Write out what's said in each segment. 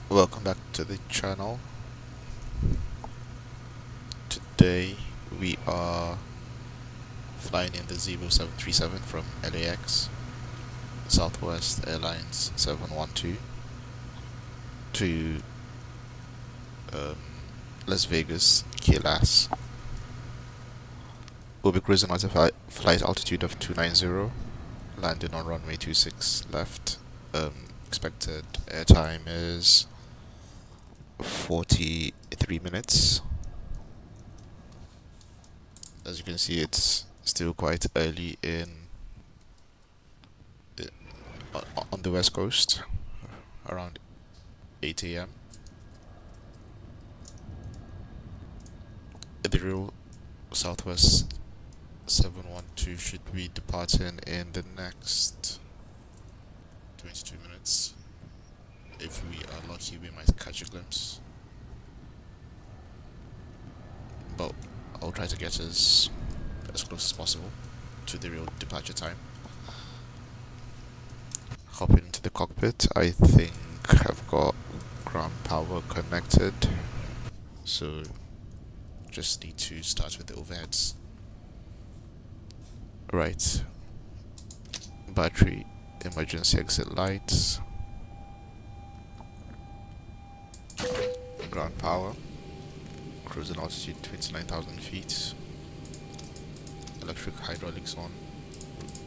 Welcome back to the channel. Today we are flying in the Zibo 737 from LAX, Southwest Airlines 712 to Las Vegas, KLAS. We'll be cruising at a flight altitude of 290, landing on runway 26 left. Expected airtime is 43 minutes. As you can see, it's still quite early on the west coast, around 8 a.m. The real Southwest 712 should be departing in the next 22 minutes. If we are lucky, we might catch a glimpse, but I'll try to get as close as possible to the real departure time. Hopping into the cockpit, I think I've got ground power connected, so just need to start with the overheads. Right, battery emergency exit lights, ground power, cruising altitude 29,000 feet, electric hydraulics on,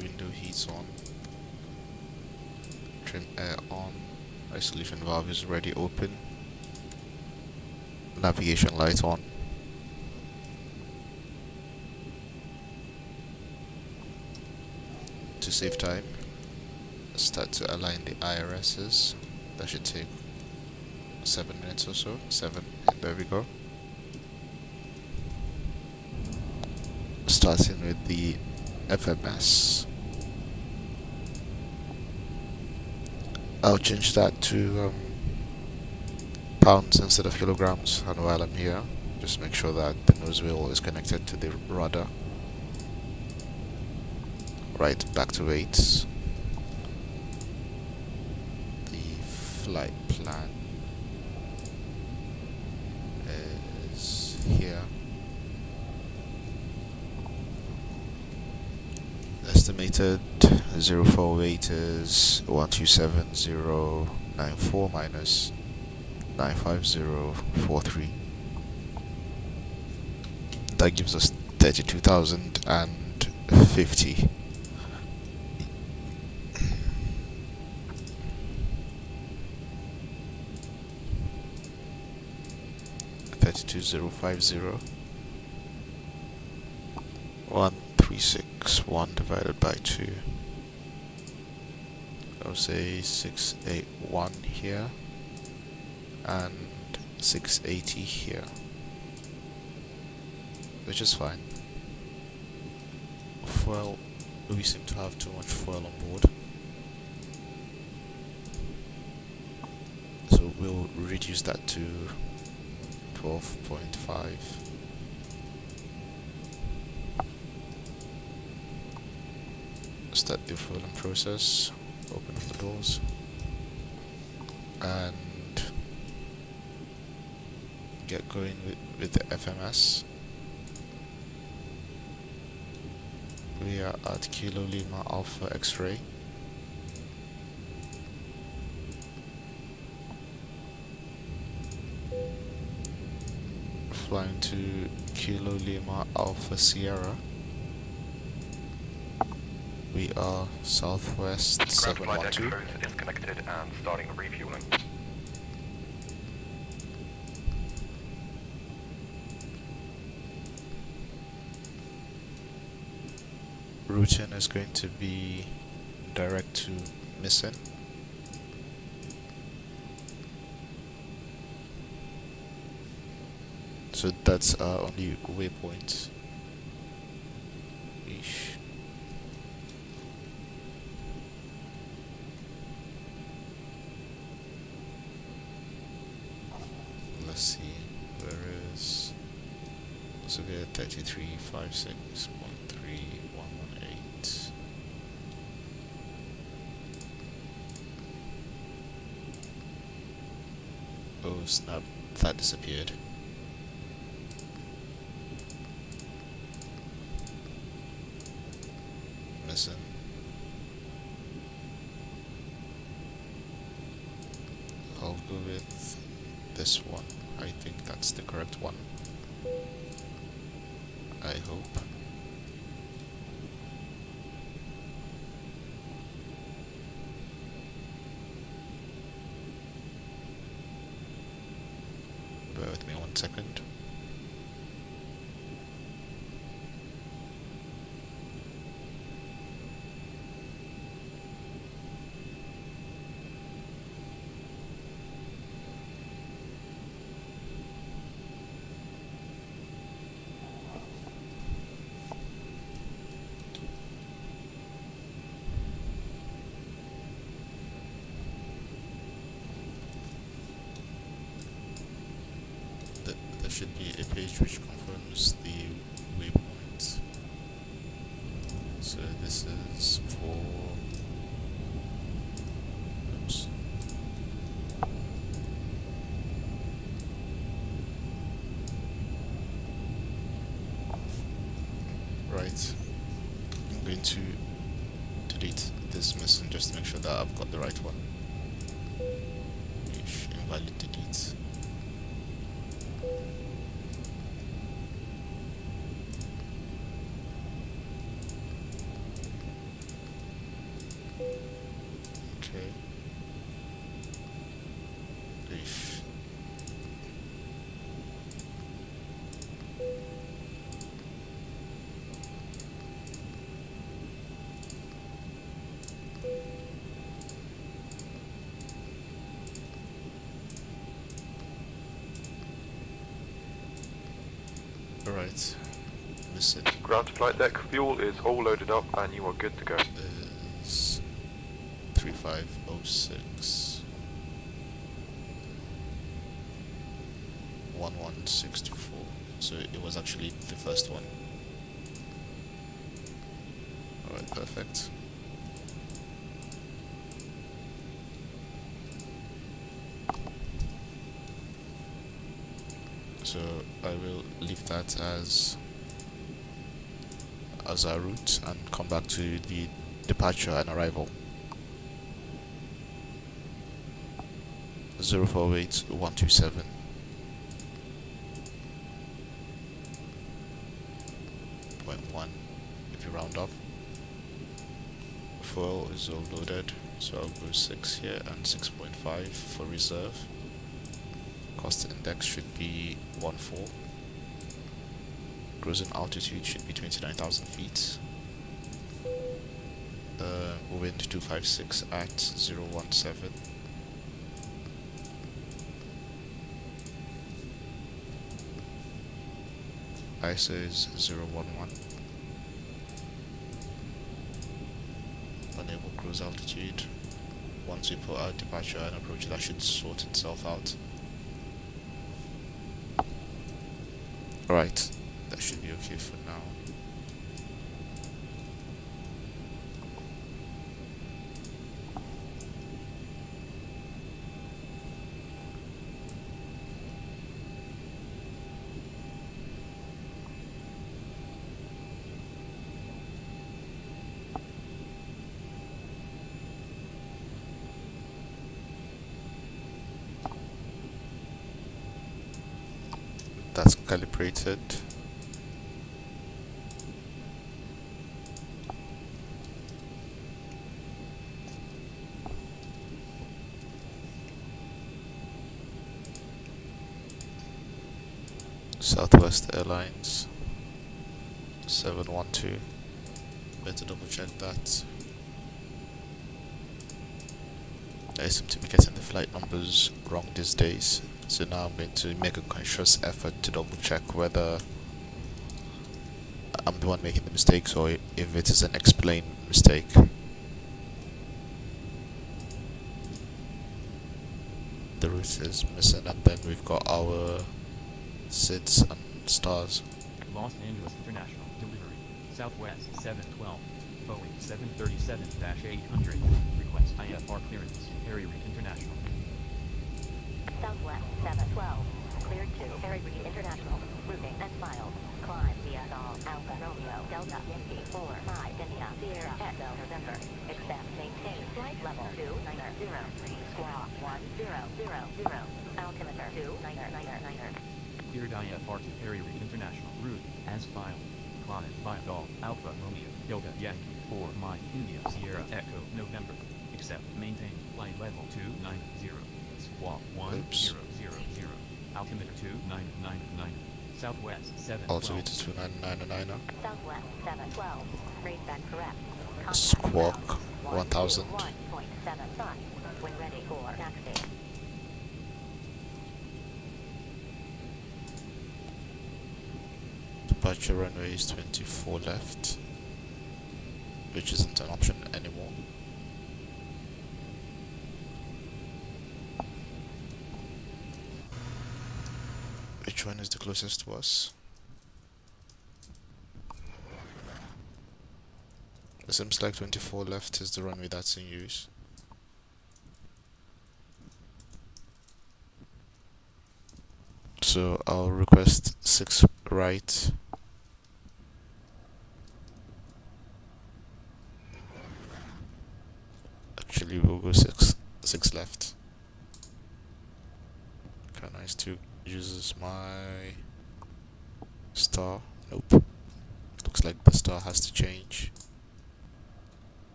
window heats on, trim air on, isolation valve is already open, navigation light on. To save time, start to align the IRSs. That should take 7 minutes or so. 7, and there we go. Starting with the FMS. I'll change that to pounds instead of kilograms, and while I'm here, just make sure that the nose wheel is connected to the rudder. Right, back to weights. The flight plan is here. Estimated 04 weight is 127094 minus 95043. That gives us 32,050. 32050. 1361 divided by 2. I'll say 681 here and 680 here, which is fine. Fuel, we seem to have too much fuel on board, so we'll reduce that to 12.5. Start the fueling process, open up the doors, and get going with the FMS. We are at Kilo Lima Alpha X-ray. Flying to Kilo Lima Alpha Sierra. We are Southwest 712. Ground flight is connected and starting refueling. Routing is going to be direct to Missing. So that's our only waypoint. Eesh. Let's see, where is severe 3356.3118. Oh snap, that disappeared. Missing. I'll go with this one. I think that's the correct one. I hope. Bear with me 1 second. There should be a page which confirms the waypoint. So this is for... Oops. Right. I'm going to delete this missing just to make sure that I've got the right one. Invalid delete. Okay. Ish. Alright. Listen. Ground to flight deck, fuel is all loaded up and you are good to go. Is 3506 11624. So it was actually the first one. Alright, perfect. So I will leave that as our route and come back to the departure and arrival. 048127. .1 if you round up. Fuel is all loaded, so I'll go 6 here and 6.5 for reserve. Cost index should be 14. Cruising altitude should be 29,000 feet. Wind 256 at 017. ISO is 011. Unable cruise altitude. Once we put our departure and approach, that should sort itself out. Alright, that should be okay for now. That's calibrated. Southwest Airlines 712. Better double check that. I seem to be getting the flight numbers wrong these days, so now I'm going to make a conscious effort to double check whether I'm the one making the mistakes or if it is an explained mistake. The route is missing, and then we've got our SIDS and stars. Los Angeles International delivery. Southwest 712. Boeing 737-800. Request IFR clearance. Harry Reid International. Southwest Harry Reid International. Routing and miles. Climb via Golf Alpha Romeo Delta Yankee 4 5 India Sierra Echo November. Accept maintain flight level 2903 squawk 1000. Altimeter 29999. Dear DIFR to Harry Reid International. Route as filed. Climb via Golf Alpha Romeo Delta Yankee 4 Mike India Sierra Echo November. Accept maintain flight level 290. Squawk 1000. Altimeter 2999. Southwest 712. Altimeter 2999. Southwest 712. Raise back correct. Squawk 1000. 1.75. When ready for taxi. Departure runway is 24 left, which isn't an option anymore. Which one is the closest to us? It seems like 24 left is the runway that's in use. So I'll request 6 right. Actually, we'll go 6 left. Can I still uses my star? Nope. Looks like the star has to change.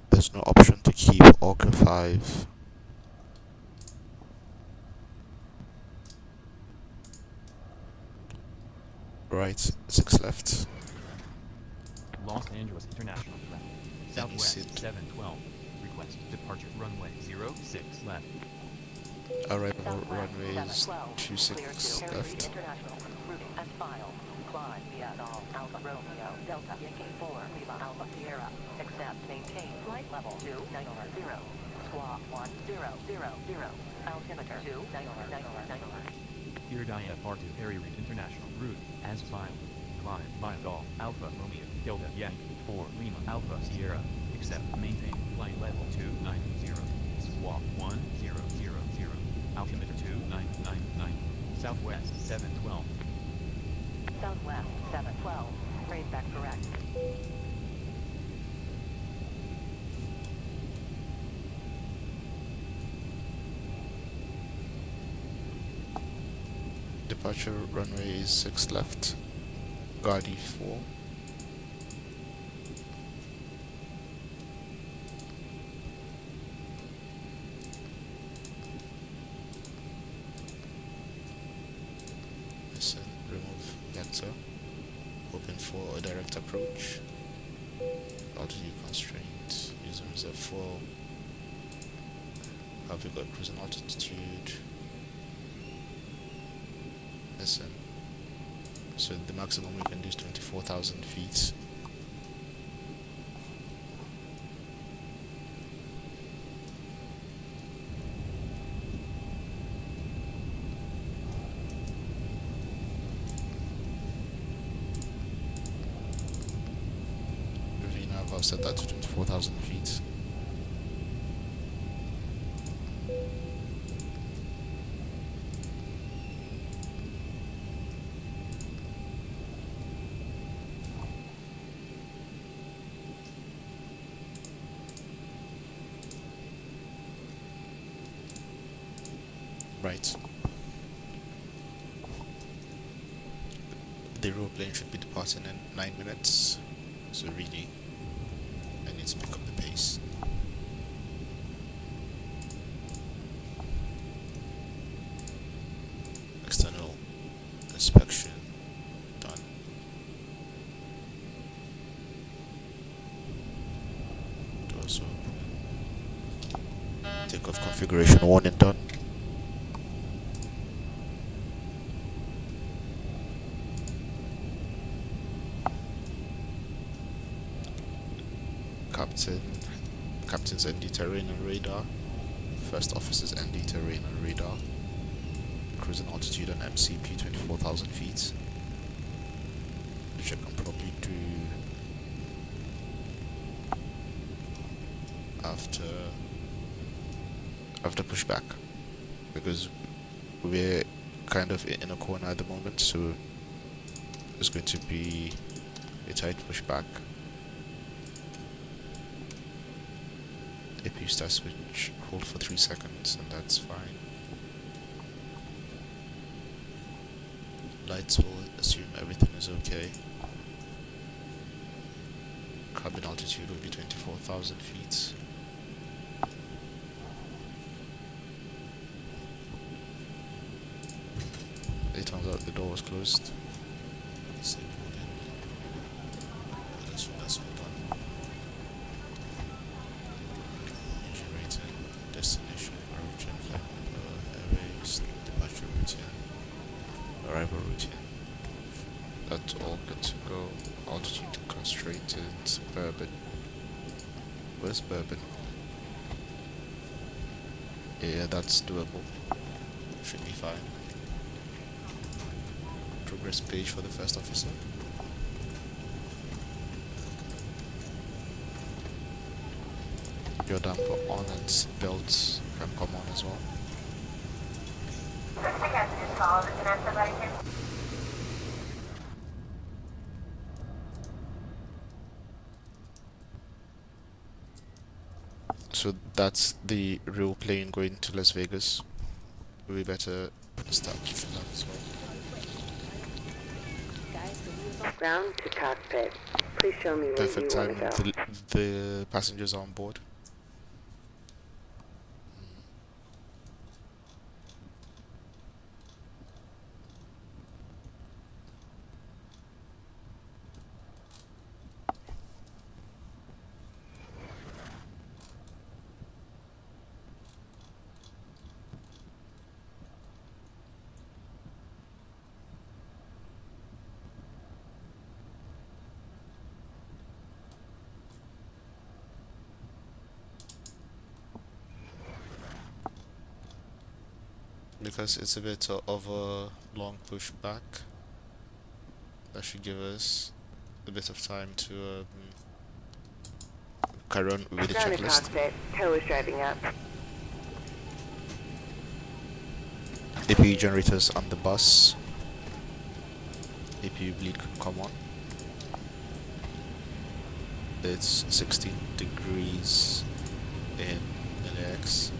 There's no option to keep Orca 5. Right, 6 left. Los Angeles International Flight. Southwest Exit. 712. Request departure runway 06 left. Arrival runway is 26 Clear to Harry Reid left. International. Routing as filed. Climb via Golf Alpha Romeo Delta Yankee 4 Lima Alpha Sierra. Accept maintain flight level 290. Squawk 1000. Altimeter 290. Dear DIFR to Harry Reid International. Route as filed. Climb via Golf Alpha Romeo Delta Yankee 4 Lima Alpha Sierra. Accept maintain flight level 290. Squawk 1000. Altimeter 2999. Southwest 712. Southwest 712. Raise back correct. Departure runway is 6 left. Gusty 4. Listen, remove vector. Open for a direct approach. Altitude constraint. Using reserve 4. Have we got cruising altitude? Listen. So the maximum we can do is 24,000 feet. Ravina, I've set that to 24,000 feet. Right. The aeroplane should be departing in 9 minutes. So really, I need to pick up the pace. External inspection done. Doors open. Takeoff configuration warning done. Captain's ND terrain and radar. First officer's ND terrain and radar. Cruising altitude on MCP 24,000 feet. Which I can probably do after pushback, because we're kind of in a corner at the moment, so it's going to be a tight pushback. If you start switch, hold for 3 seconds and that's fine. Lights will assume everything is okay. Cabin altitude will be 24,000 feet. It turns out the door was closed. Let's see, hold in. That's all done. Engine rating, destination, origin, flight number, airways, departure routine, arrival routine. That's all good to go. Altitude constrained, Bourbon. Where's Bourbon? Yeah, that's doable. Should be fine. Progress page for the first officer. Your damper on and seatbelts can come on as well. So that's the real plane going to Las Vegas. We better start pushing that as well. Ground to cockpit. Please show me where Perfect you want time. to go. The passengers are on board. Because it's a bit of a long push back, that should give us a bit of time to carry on with the Ground to checklist. cockpit. Tow is driving up. APU generators on the bus. APU bleed can come on. It's 16 degrees in LAX.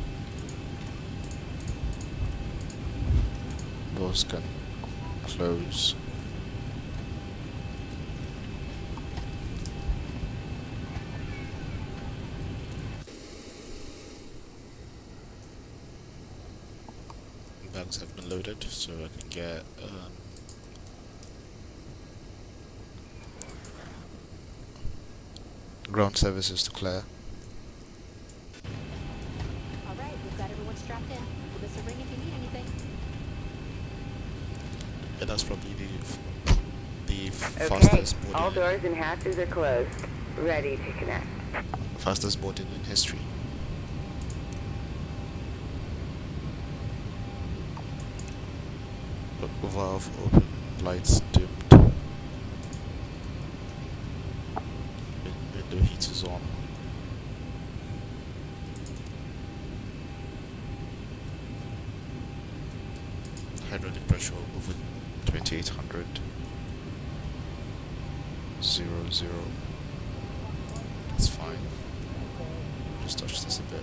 Doors can close. Bags have been loaded, so I can get ground services to Claire. Alright, we've got everyone strapped in. Give us a ring if you need anything. Yeah, that's probably the Okay. fastest All boarding, doors and hatches are closed. Ready to connect. fastest boarding in history. Valve open, lights dimmed. Window heat is on. Hydraulic pressure over 2800. 0, 0. That's fine. Just touch this a bit.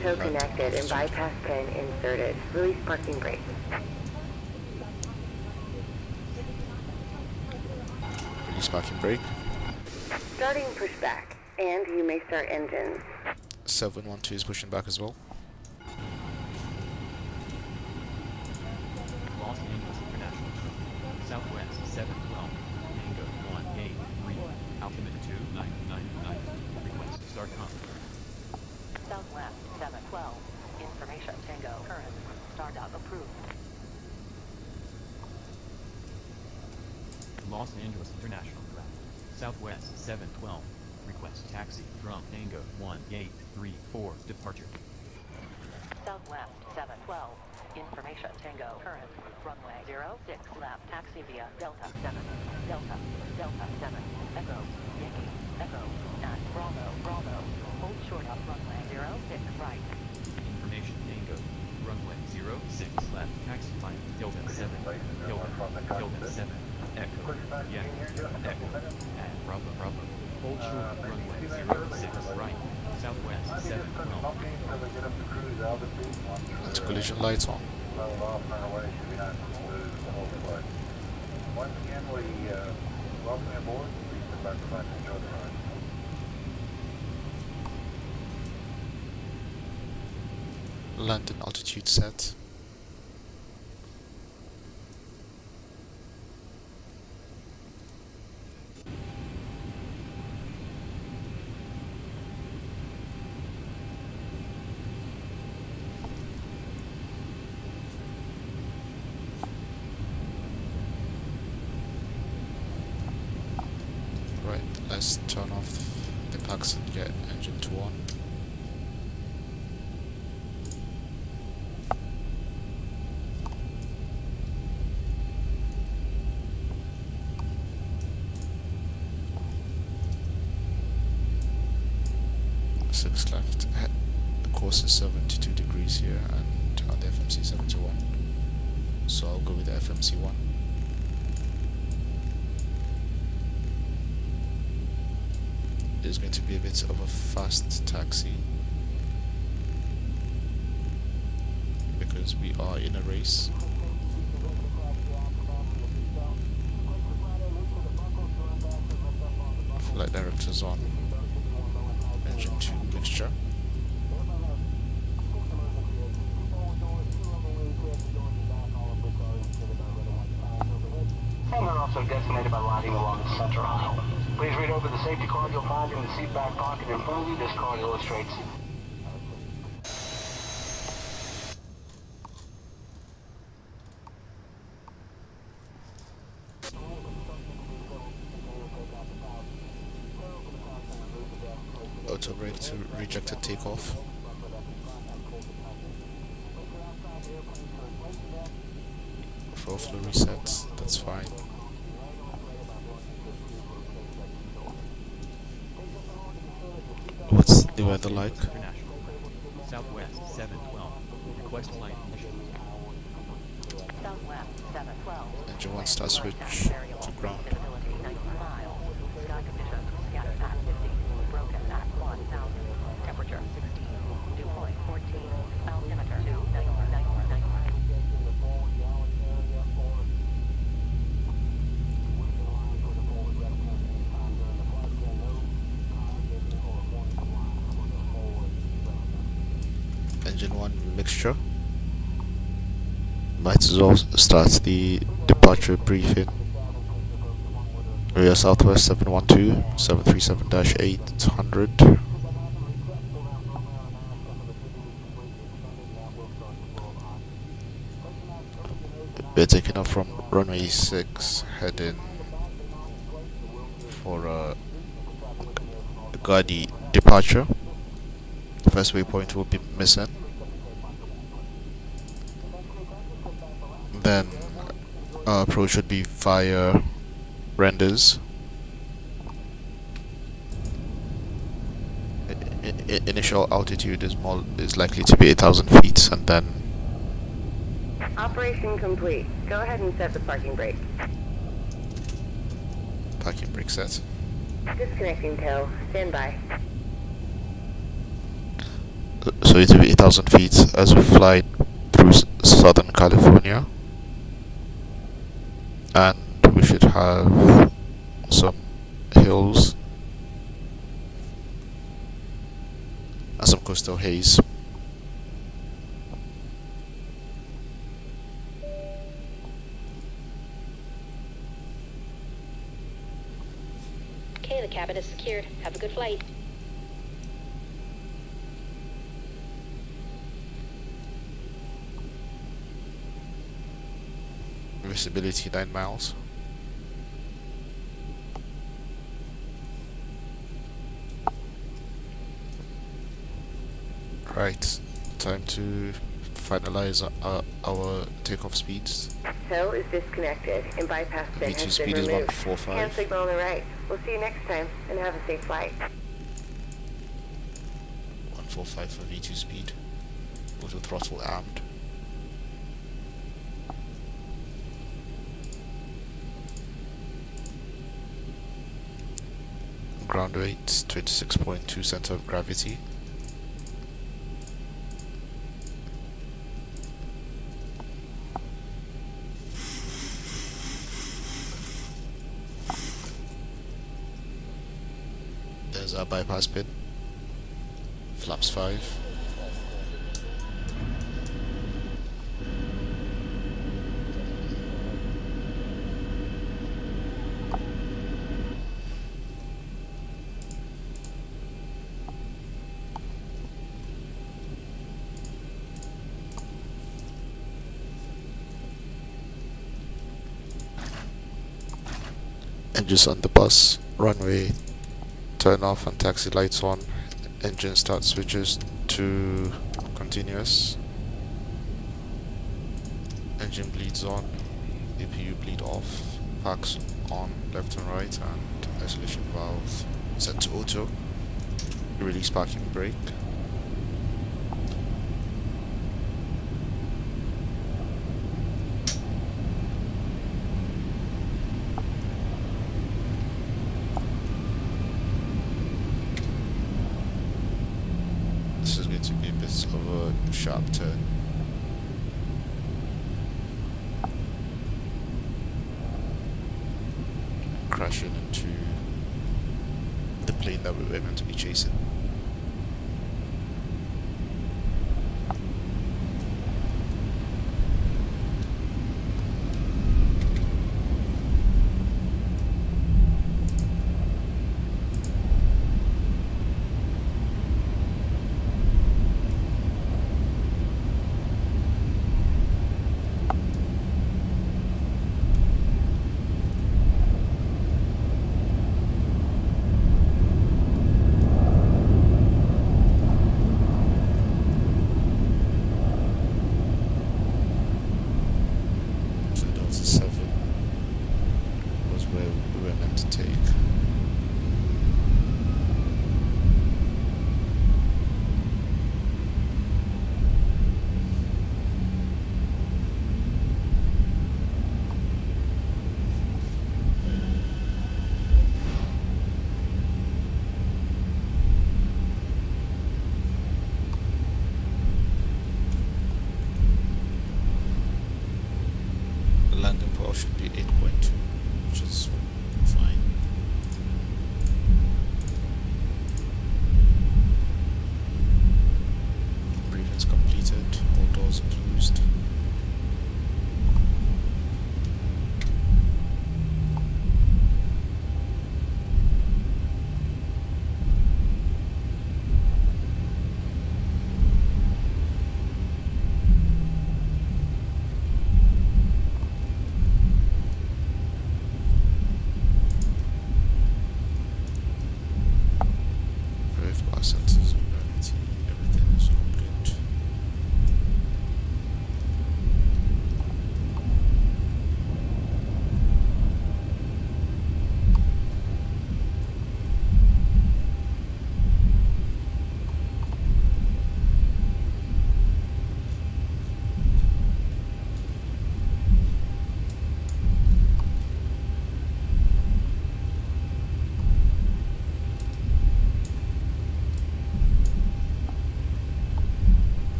Tow connected and bypass pin inserted. Release parking brake. Release parking brake. Starting pushback. And you may start engines. 712 is pushing back as well. Los Angeles International. Southwest 712. Tango 183. Altimeter 2999. Request start contact. Southwest 712. Information Tango current. Startup approved. Los Angeles International. Southwest 712. Request taxi from Tango 1834. Departure. Southwest 712. Information Tango current. Runway 06 left. Taxi via Delta 7. Delta 7. Echo. Yankee. Echo. 9. Bravo. Hold short up runway 06 right. Information Tango. Runway 06 left. Taxi line Delta 7. Delta 7. Echo. Yankee. Echo. And Bravo. Hold short runway 06 right. Southwest 712. That's collision lights on. Once again, we welcome you aboard. Please sit back and enjoy the ride. London altitude set. Right, let's turn off the KLAX and get engine 2 on. Six left. The course is 72 degrees here, and on the FMC 71. So I'll go with the FMC 1. It's going to be a bit of a fast taxi because we are in a race. Flight directors on. Engine 2 mixture. And are also designated by lighting along the center aisle. Please read over the safety card you'll find in the seat back pocket in front of you. This card illustrates. Auto brake to reject a takeoff. Fuel reset, that's fine. What's the weather like? International. Southwest 712. Request flight initial. Southwest 712. Engine 1 start switch to ground. Visibility 90 miles. Sky conditions scattered at 50. Broken at 1000. Temperature 16. Dew point 14. Altimeter 299. Engine 1 mixture. Might as well start the departure briefing. We are Southwest 712, 737-800. We're taking off from runway 6, heading for a Gusty departure. First waypoint will be missing. Then our approach should be via renders. Initial altitude is likely to be 8,000 feet, and then Operation complete. Go ahead and set the parking brake. parking brake set. Disconnecting tow. Stand by. So it will be 8,000 feet as we fly through Southern California, and we should have some hills and some coastal haze. Okay, the cabin is secured. Have a good flight. Visibility 9 miles. Right. time to finalize our takeoff speeds. Tow is disconnected and bypass pin V2 has been speed is removed. 145. Hand signal on the right. We'll see you next time and have a safe flight. 145 for V2 speed. Auto throttle armed. Ground weight 26.2 center of gravity. There's our bypass pin. Flaps 5. Engines on the bus, runway, turn off and taxi lights on, engine start switches to continuous, engine bleeds on, APU bleed off, packs on left and right, and isolation valve set to auto, release parking brake. This is going to be a bit of a sharp turn. Crashing into the plane that we were meant to be chasing. So Delta 7 was where we were meant to take. The landing pole should be 8.2, which is fine. Briefing's completed, all doors are closed. We've got sensors of gravity, everything is all good.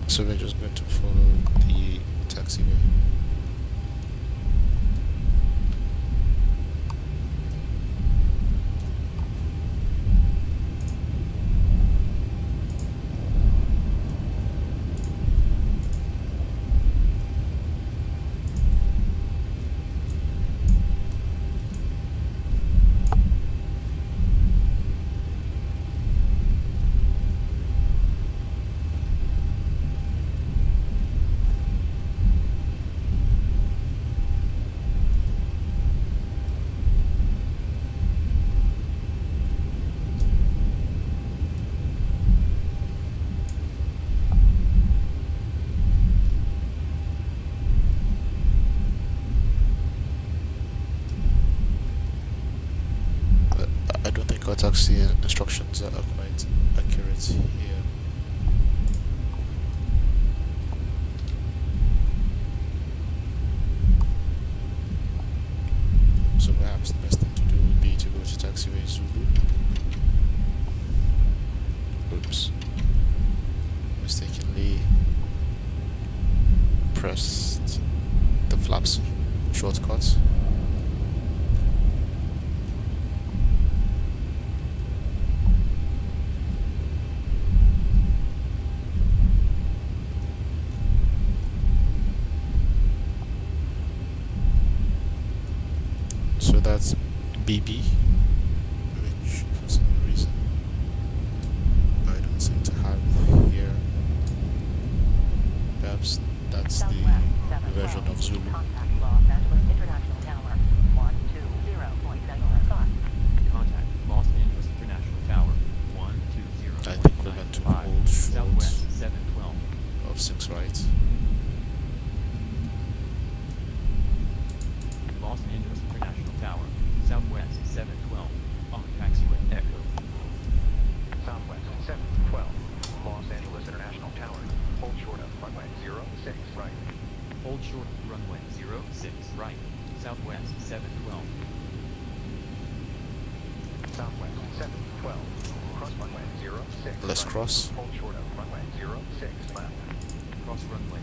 So we're just going to follow the taxiway. instructions are quite accurate here. So perhaps the best thing to do would be to go to taxiway Zulu. Oops. Mistakenly pressed the flaps shortcut. So that's BB, which for some reason I don't seem to have here. Perhaps that's the version of Zulu. Contact Los Angeles International Tower, 120.75. Contact Los Angeles International Tower, 120. I think we're meant to hold short Southwest 712. of 6 right. Los Angeles International Tower, Southwest 712, on taxiway Echo. Southwest 712, Los Angeles International Tower. Hold short of runway 06 right. Hold short of runway 06 right, Southwest 712. Southwest 712, cross runway 06 Let's right. cross. Hold short of runway 06 left. Cross runway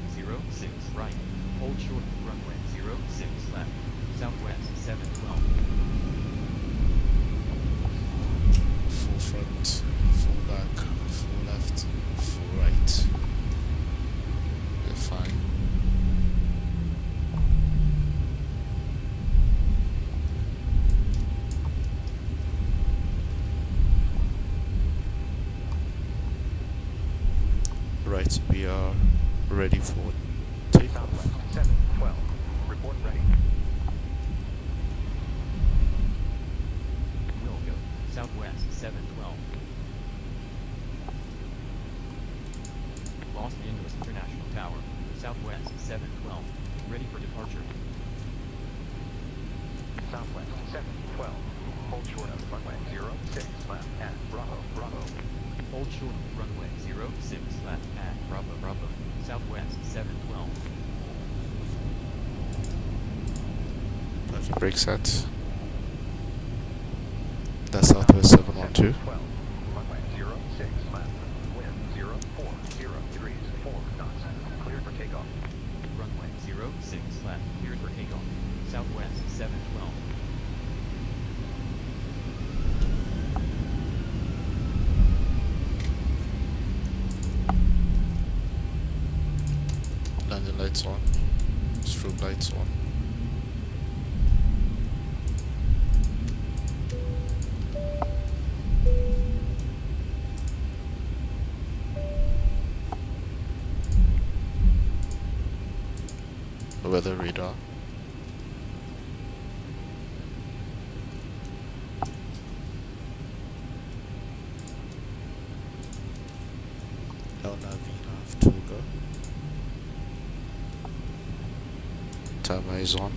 06 right, hold short of runway 06 left, Southwest 712. Full front, full back, full left, full right. We're fine. Right, we are ready for takeoff. Southwest 712, report ready. Will go, Southwest 712. Los Angeles International Tower, Southwest 712, ready for departure. Southwest 712, hold short of runway 06 left at Bravo, Bravo. Hold short of runway 06 left at Bravo, Bravo, Southwest 712. Okay, brake set. That's Southwest 712. 712, runway 06 left, wind 040 degrees, 4 knots, cleared for takeoff. Runway 06 left, cleared for takeoff, Southwest 712. Landing lights on. Strobe lights on. Weather radar. Nav Toga. Timer is on.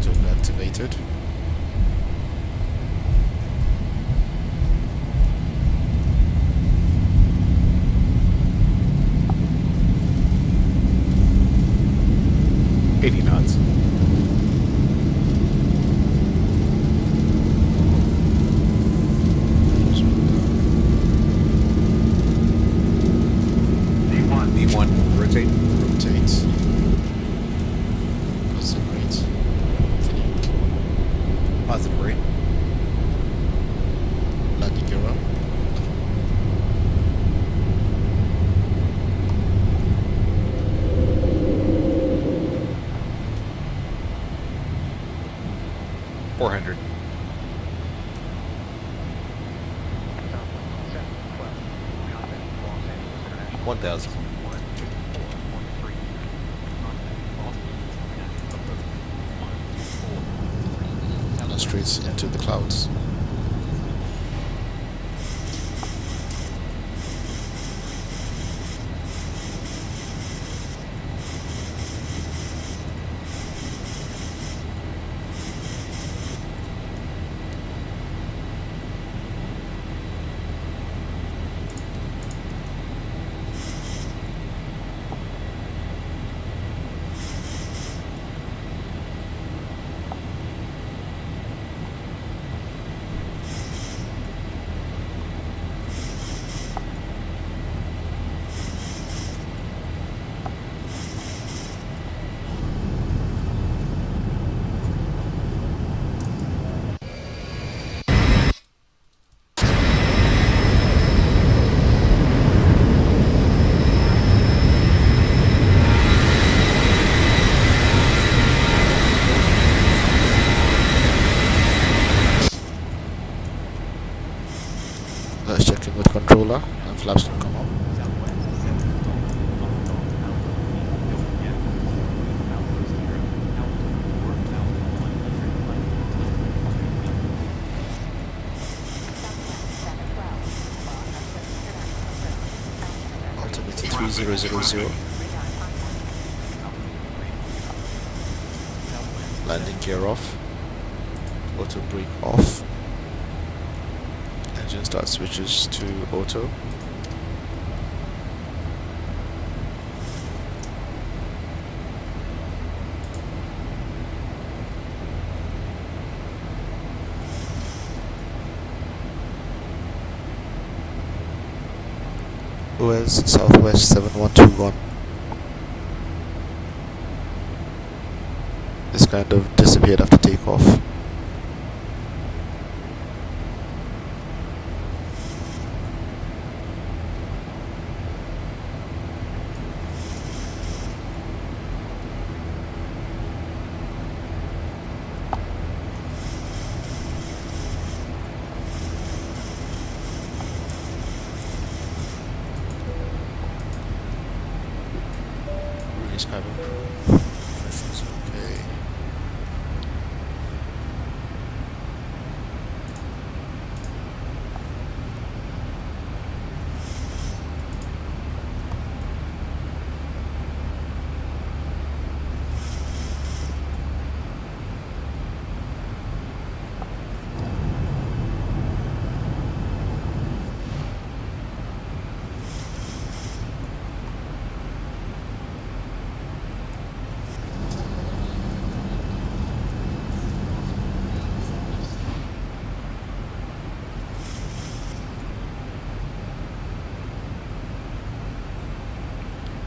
Toga activated. knots. D1, rotate. Rotate. Positive rate. Positive rate. Landing gear up. $400. $1,000. Now straight into the clouds. controller and flaps can come up. Southwest 7 Golf, Alpha Romeo, Delta Yankee 4, Alpha Sierra, altitude 4,100 flight, Altimeter 3000. Landing gear off. Auto brake off. Engine start switches to auto. OS Southwest 7121. This kind of disappeared after takeoff. Release cabin crew. Pressure's okay.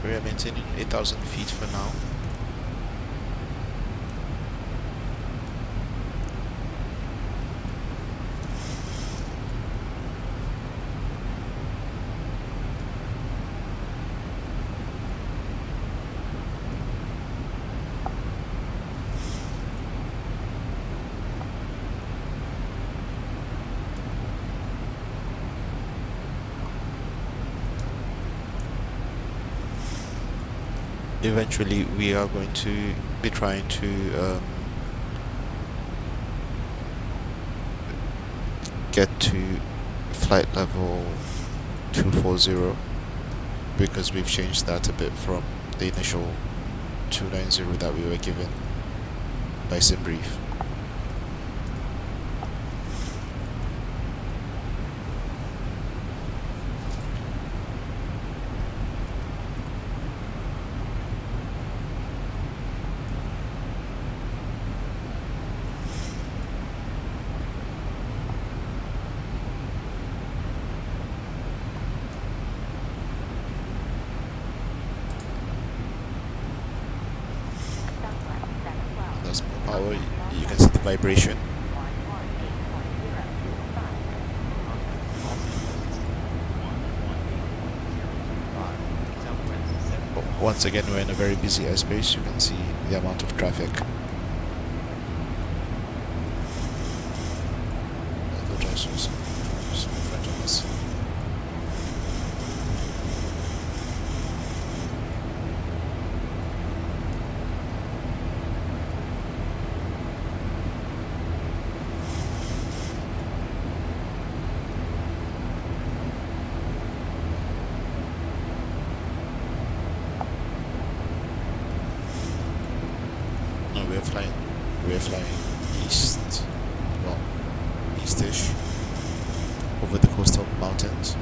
We are maintaining 8,000 feet for now. Eventually we are going to be trying to get to flight level 240 because we've changed that a bit from the initial 290 that we were given by SimBrief. That's more power. You can see the vibration. Once again, we're in a very busy airspace. You can see the amount of traffic. I thought I saw some in front of us. No, we're flying east, well, eastish, over the coastal mountains.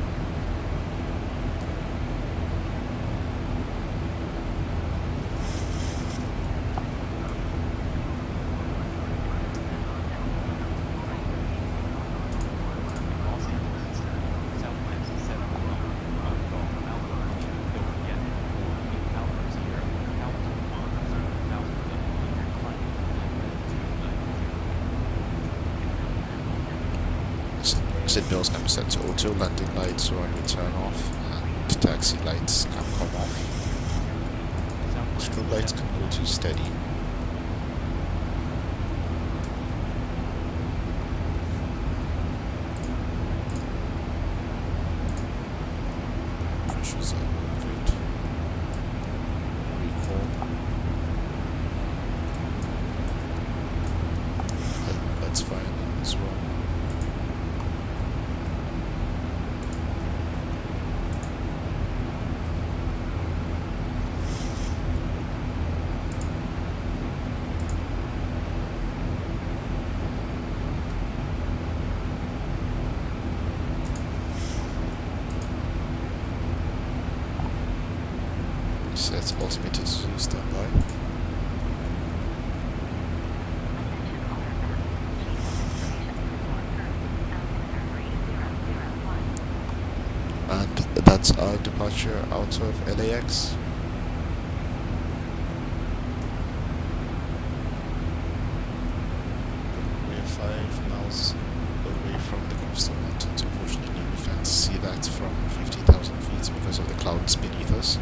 Exit bills can be set to auto, landing lights will only turn off, and taxi lights can come off. Strobe lights can go to steady. Set altimeter to standby. And that's our departure out of LAX. We're 5 miles away from the coastal mountains. Unfortunately, we can't see that from 15,000 feet because of the clouds beneath us.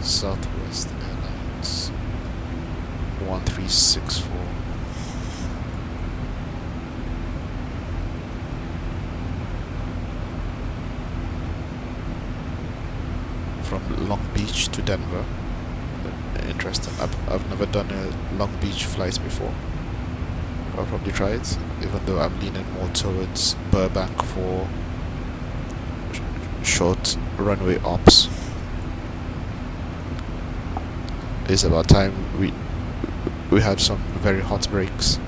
Southwest Airlines 1364. From Long Beach to Denver. Interesting. I've never done a Long Beach flight before. I'll probably try it, even though I'm leaning more towards Burbank for short runway ops. It's about time we had some very hot breaks.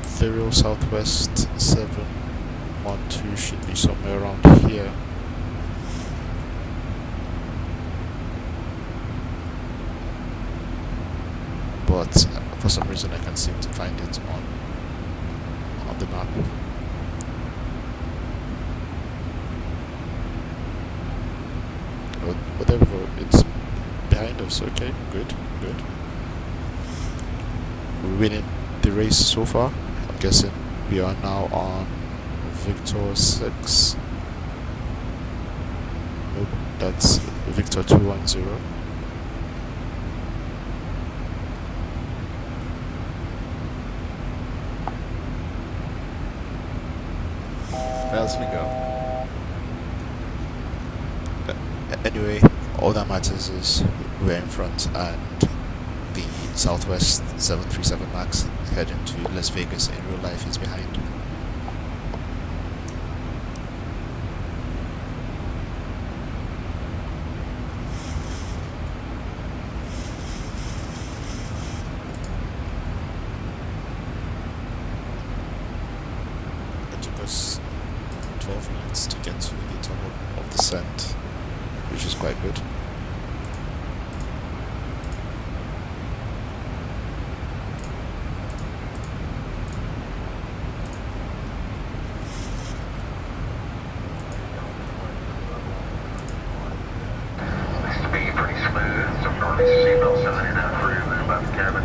Ethereal Southwest 712 should be somewhere around here. But for some reason I can't seem to find it on the map. Oh, there we go. It's behind us. Okay, good. We're winning the race so far. I'm guessing we are now on Victor 6. Nope, that's Victor 210. How's it go? Anyway, all that matters is we're in front, and the Southwest 737 MAX heading to Las Vegas in real life is behind. It took us 12 minutes to get to the top of the descent, which is quite good. Looks to be pretty smooth. Some northeast seatbelt sign in out for you and about the cabin.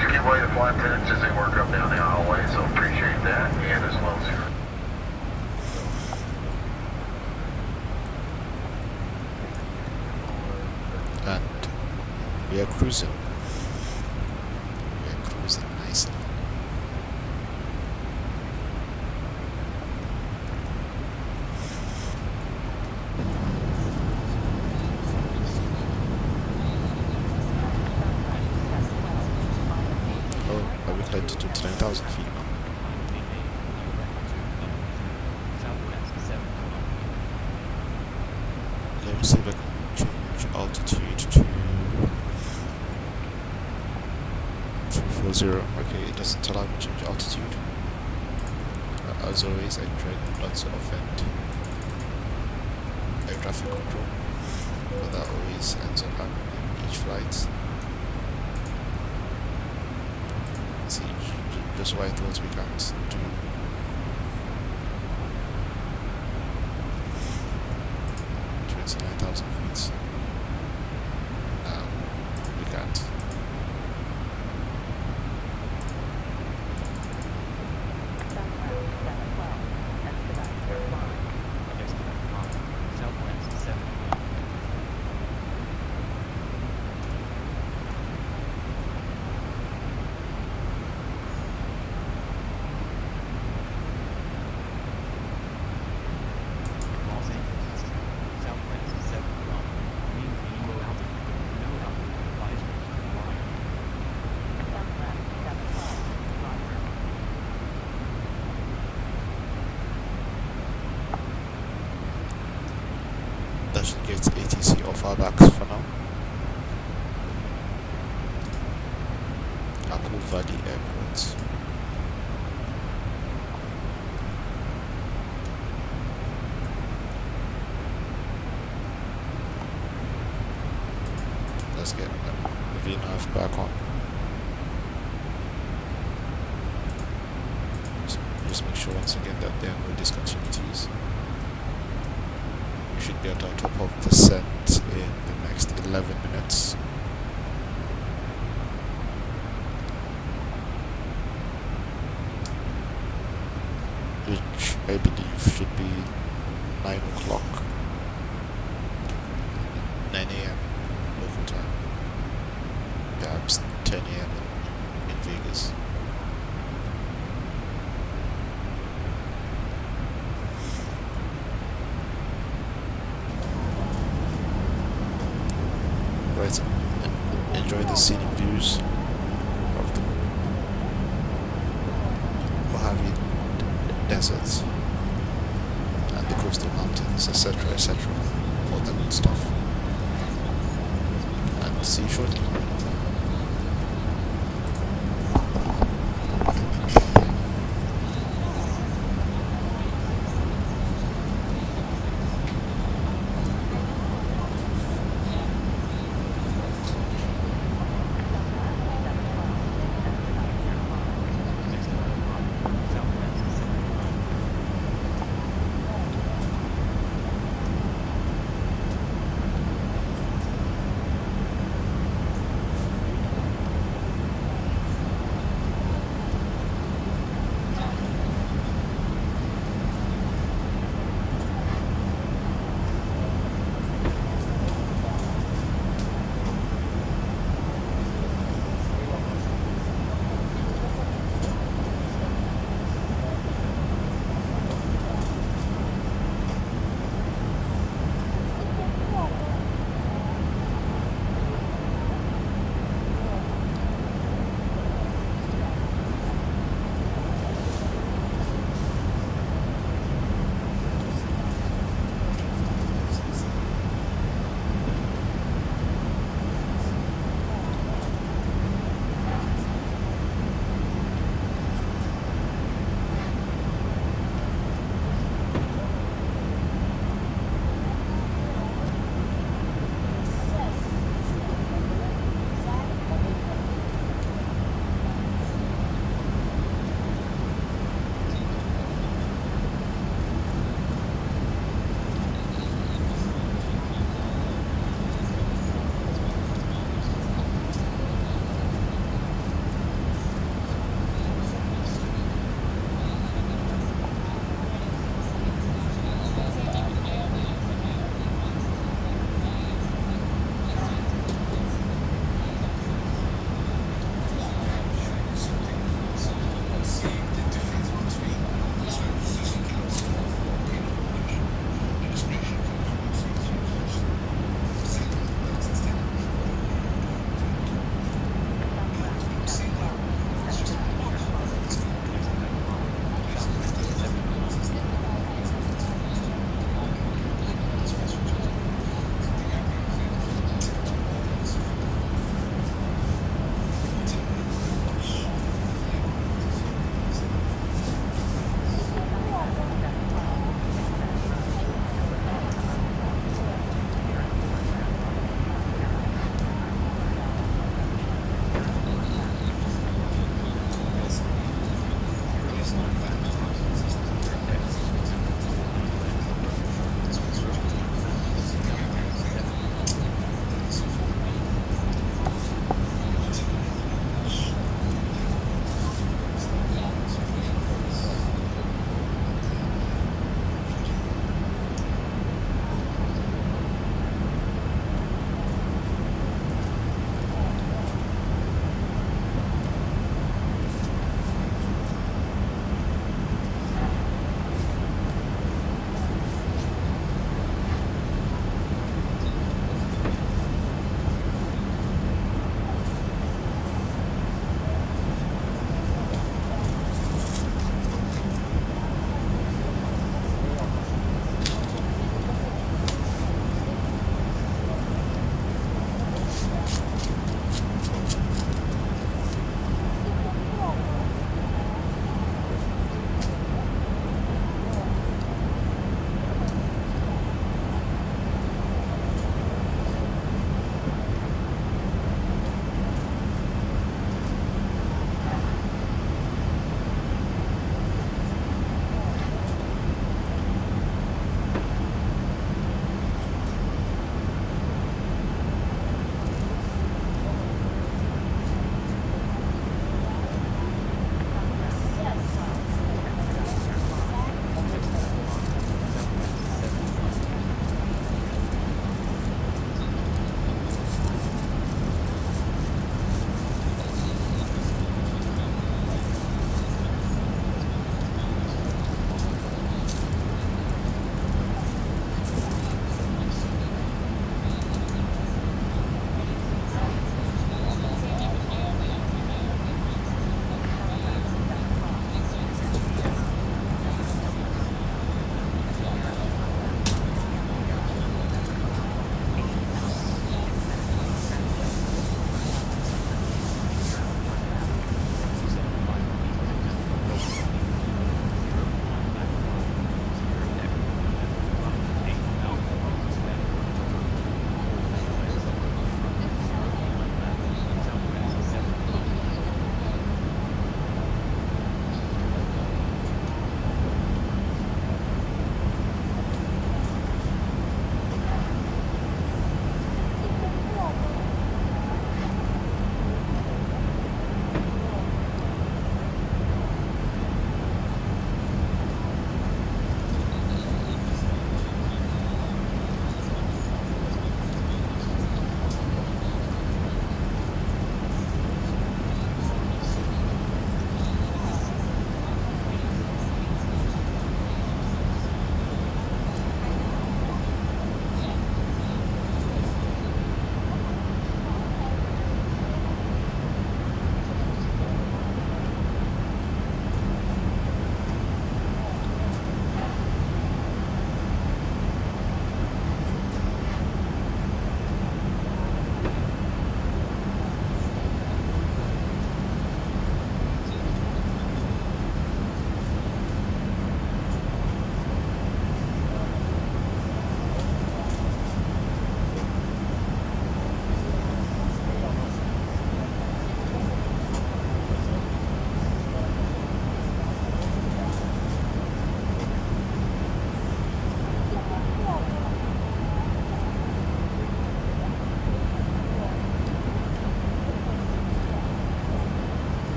Just give way to flight attendants as they work up down the hallway, so appreciate that, and as well as your We are cruising. We are cruising nicely. 29,000 feet now. Let me see if I can change altitude to 240. Okay, it doesn't allow me to change altitude. As always, I try not to offend air traffic control, but that always ends up happening each flight. See, just why I thought we can't do 29,000 feet. We can't. That should get ATC off our backs for now. Apple Valley Airport. Let's get the VNAV back on. Just make sure once again that there are no discontinuities. We should be at our top of descent in the next 11 minutes. Which I believe should be 9 o'clock. 9 a.m. local time. Perhaps 10 a.m. in Vegas. Right, enjoy the scenic views of the Mojave deserts and the coastal mountains, etc., etc., all that good stuff. And see you shortly.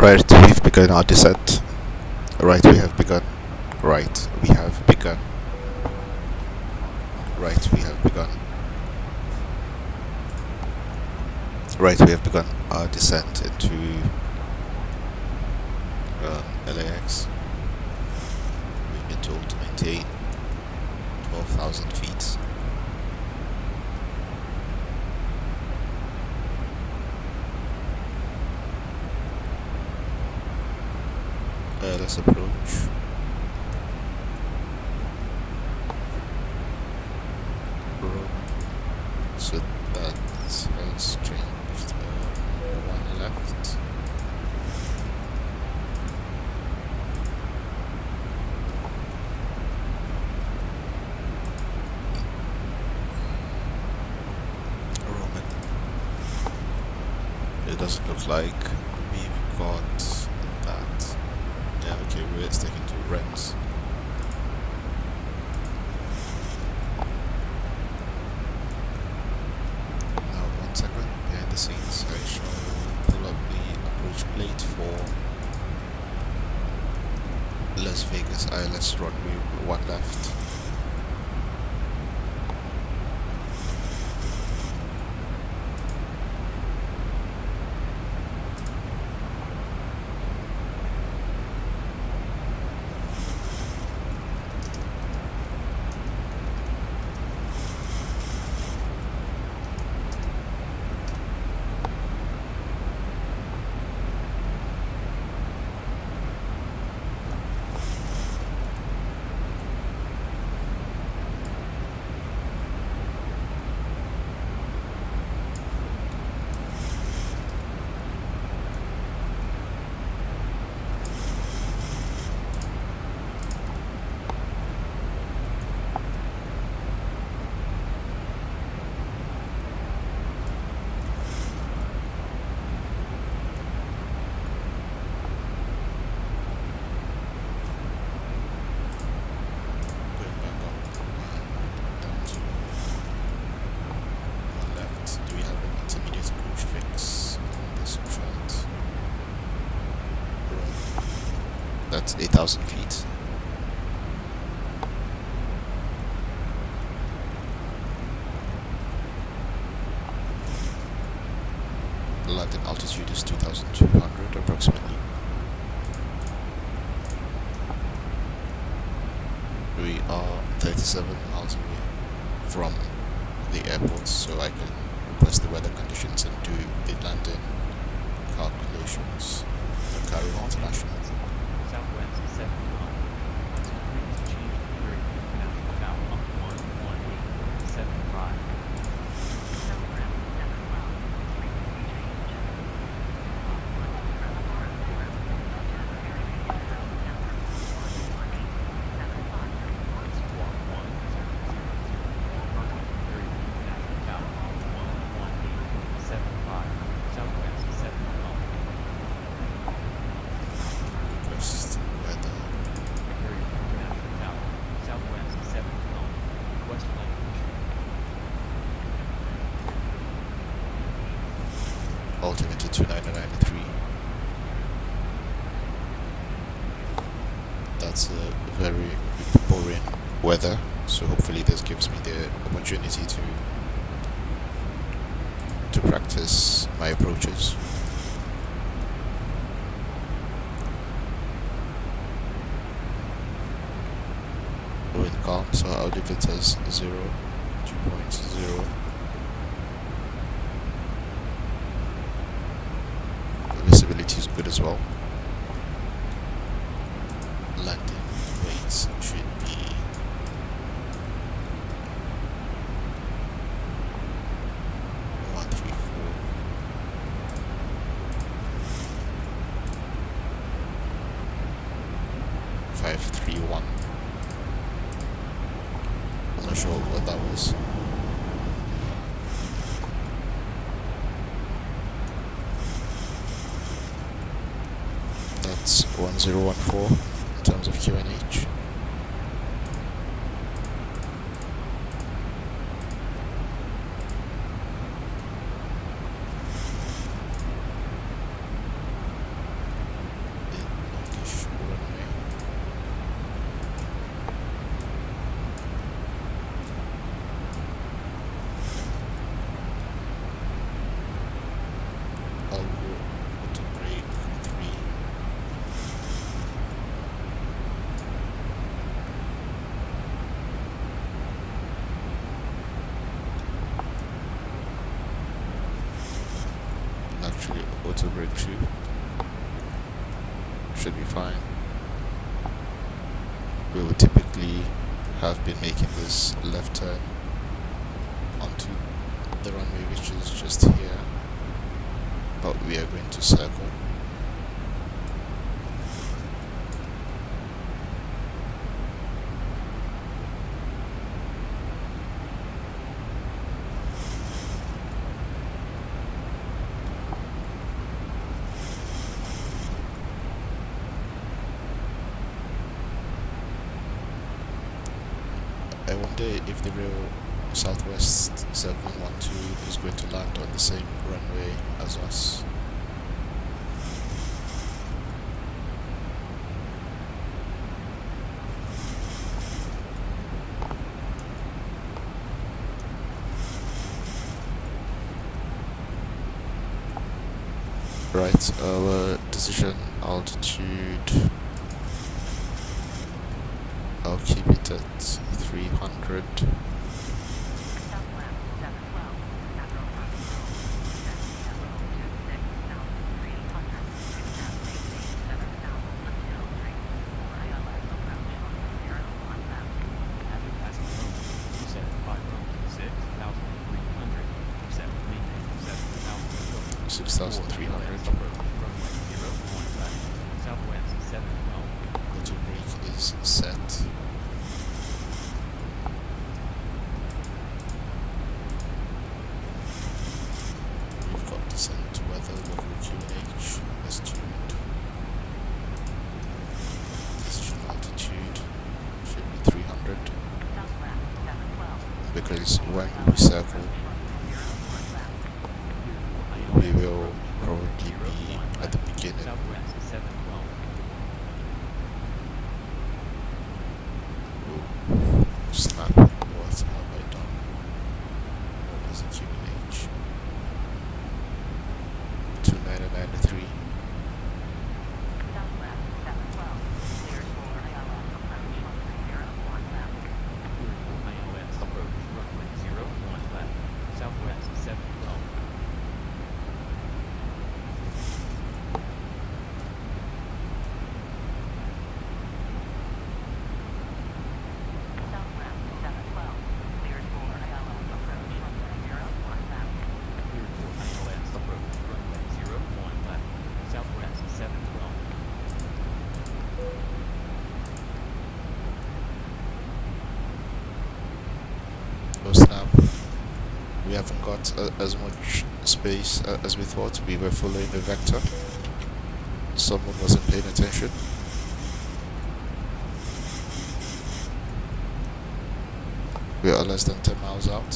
Right, we've begun our descent. Right, we have begun. Right, we have begun. Right, we have begun. Right, we have begun our descent into LAX. We've been told to maintain 12,000 feet. Let's approach. So that has changed. One left. Roman. It doesn't look like we've got that. Yeah, okay, we're sticking to rents. Now, 1 second, behind the scenes, I shall pull up the approach plate for Las Vegas ILS runway 1 left. That's 8,000 feet. Landing altitude is 2,200 approximately. We are 37 miles away from the airport, so I can request the weather conditions and do the landing calculations. Cairo International. Southwest 7 miles. Please change the international tower on 11875. Southwest 7 miles. Squawk 1000. International tower on 11875. Southwest 7 miles. Request weather. Victoria International Tower, Southwest 7 km, West Lake. Altimeter 2993. That's a very boring weather, so hopefully this gives me the opportunity to practice my approaches. Wind calm, so I'll leave it as 0, 2.0. The visibility is good as well. Landing weights should be 134. 531. I'm not sure what that was. That's 1014 in terms of QNH. actually auto brake too. Should be fine. We would typically have been making this left turn onto the runway, which is just here, but we are going to circle. I wonder if the real Southwest 712 is going to land on the same runway as us. Right, our decision altitude, I'll keep it at 300. After passing Rome, descend by Rome 6,300. Descend, maintain 7,000. 6,300. Runway 01 left. Southwest 712. Auto brake is set. We've got descent, weather, local QNH, altitude. Decision altitude should be 300. Because when we circle, we will probably be at the beginning. Southwest 712. Oh, snap. What have I done? What is a QNH? 2993. ILS approach runway 01 left. Southwest 712. Cleared for ILS approach runway 01 left. Southwest 712. Oh snap. We haven't got as much space as we thought. We were following the vector. Someone wasn't paying attention. We are less than 10 miles out.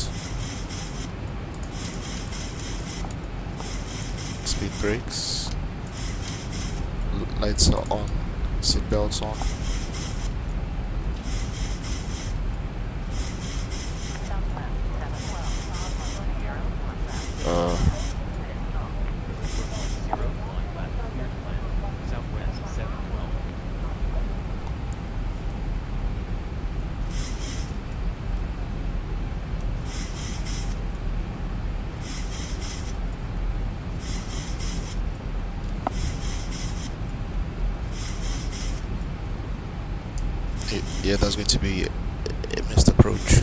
Speed brakes. Lights are on. Seat belts on. Uh, 01 left. Cleared to land. Southwest 712. yeah, that's going to be a missed approach.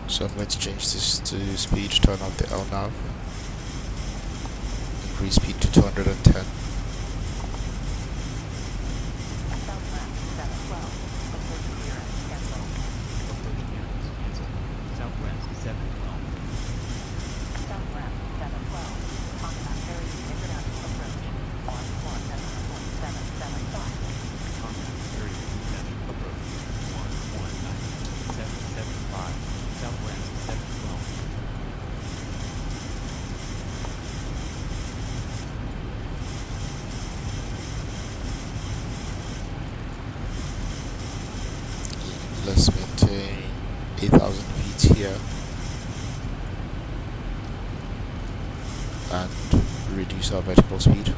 So I'm going to change this to speed, turn off the LNAV, increase speed to 210. Approach clearance canceled. Southwest 712. Southwest 712. Contact Perry International Approach. On 17.775. Contact Area International Approach. 119775. Southwest 712. Let's maintain 8,000 feet here and reduce our vertical speed.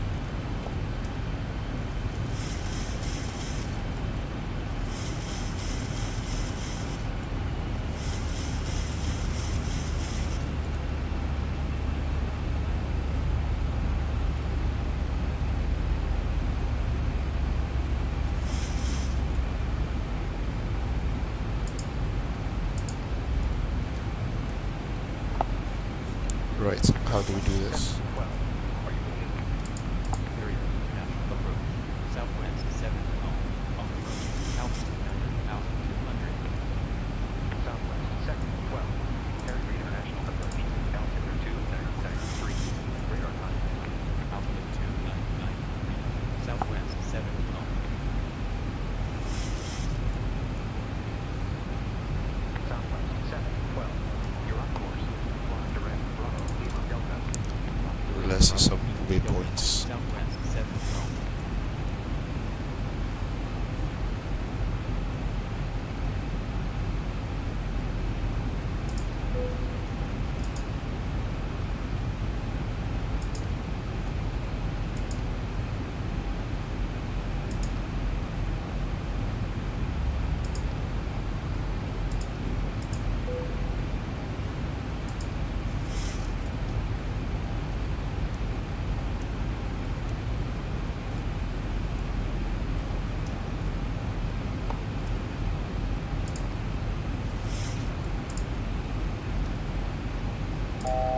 Right, how do we do this? Area International Approach. Southwest 712. On the road. Altitude 9,200. Southwest, second, 12. Perry International Approach. Altitude 293. Radar contact. Altitude 2993. Southwest 712. Southwest, 7, 12. You're on course. Flying direct, Bravo, Lima, Delta. Let's see some waypoints. Southwest 712.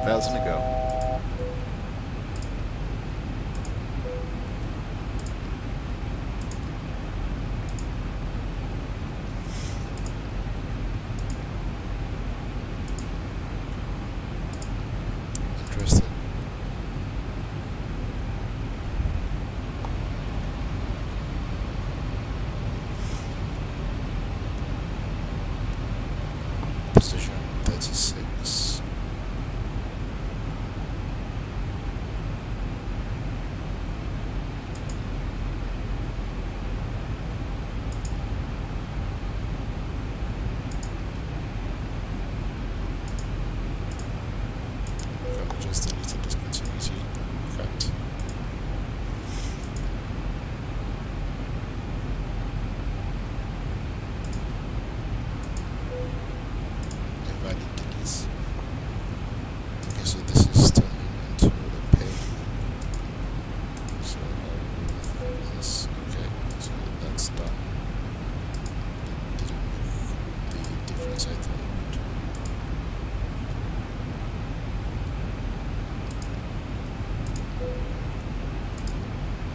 Thousand to go. Interesting. Position 36. Okay, we just deleted discontinuity. Correct. Invalid deletes. Okay, so this is turning into a pay. So this, okay, so that's done. Didn't make the difference I thought it would.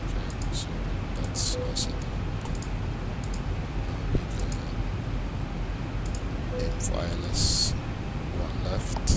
Okay, so that's us at the road. Now we can aim for ILS one left.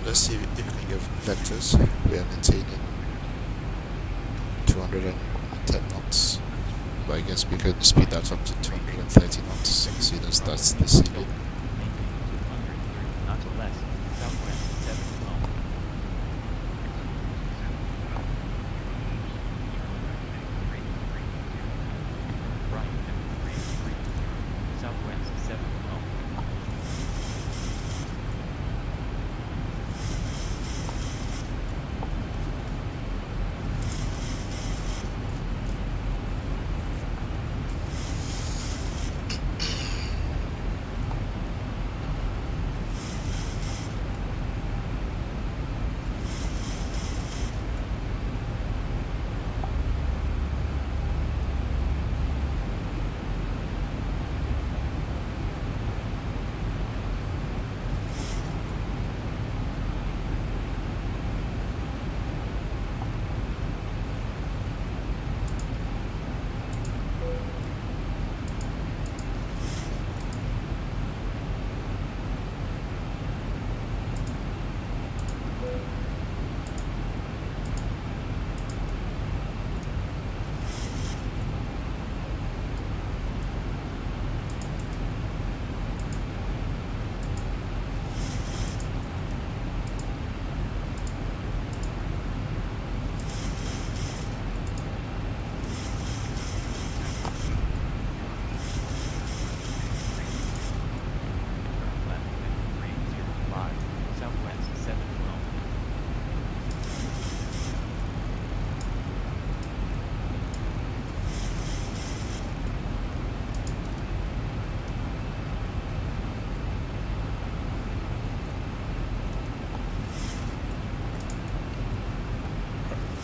Let's see if we can get vectors. We are maintaining 210 knots, but I guess we could speed that up to 230 knots, seeing as that's the ceiling. Maintain 230 knots or less. Southwest 7 km. Right 3. Southwest 7 km.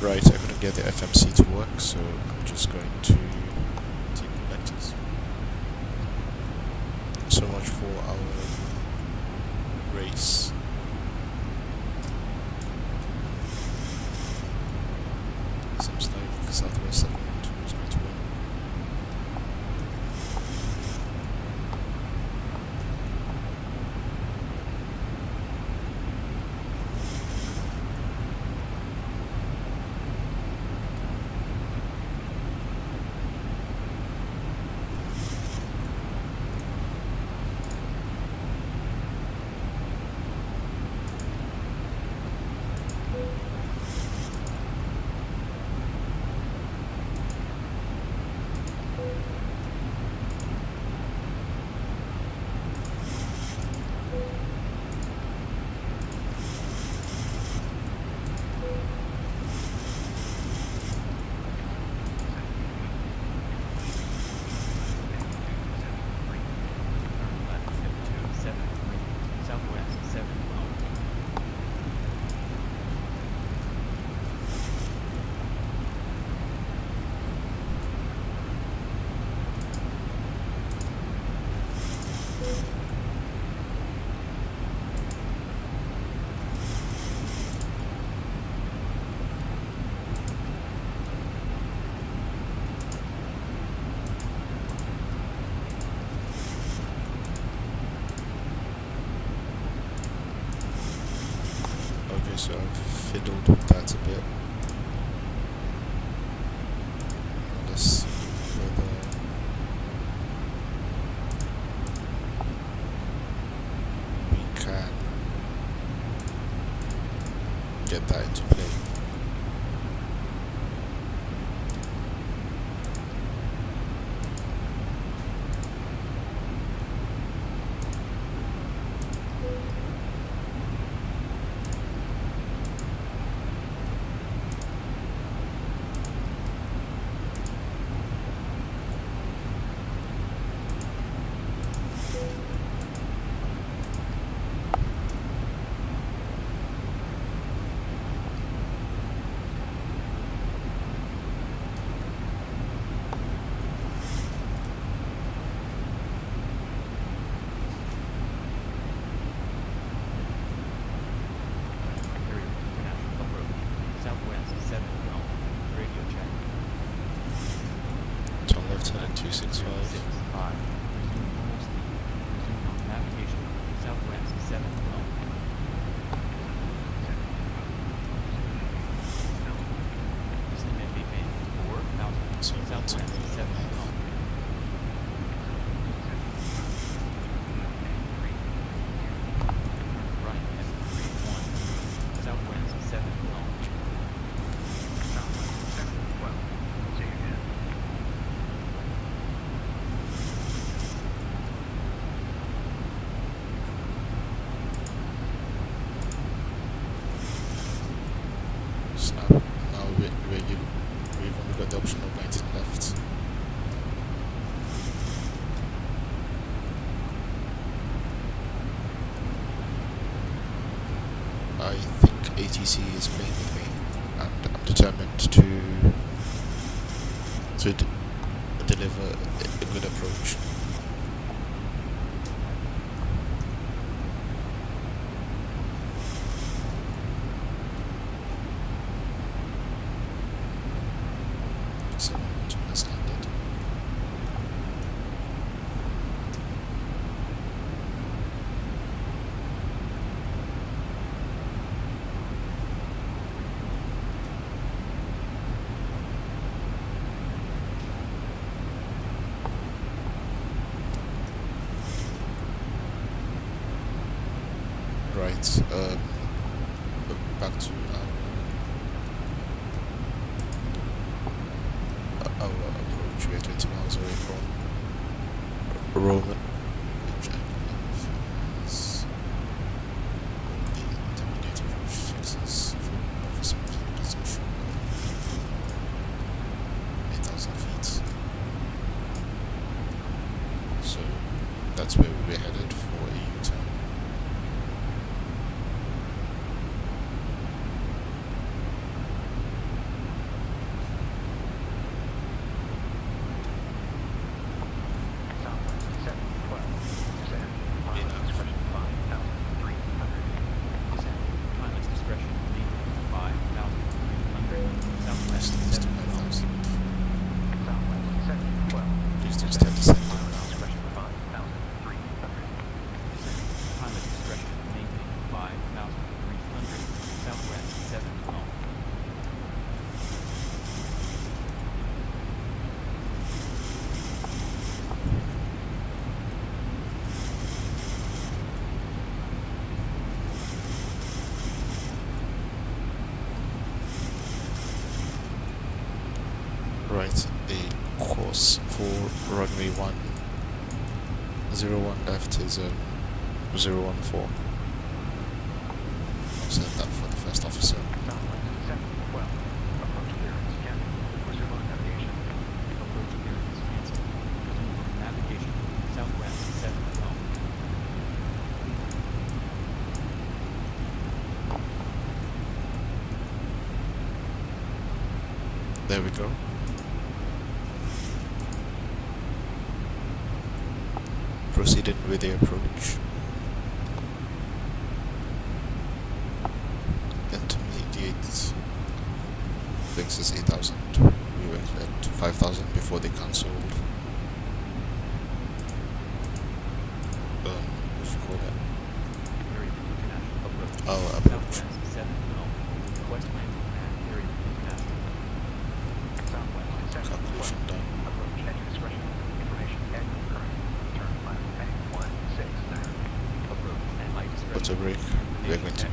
Right, I couldn't get the FMC to work, so I'm just going to take the vectors. So much for our race. Seems like Southwest 712 is going to win. Okay, so I've fiddled with that a bit. Let's see whether we can get that into play. I think ATC is playing with me, and I'm determined to deliver a good approach. So, has landed. Right, back to our approach. We are 20 miles away from Roman, which I believe is the intermediate approach fixes for officer position 8,000 feet. So that's where we were headed for a U-turn. Right, the course for runway 101 left is 014. I'll set that for the first officer. There we go. Proceeded with the approach. Intermediate fixes 8,000. We were at 5,000 before they cancelled. What should you call that? Oh, approach. Calculation done. Auto brake, we're going to be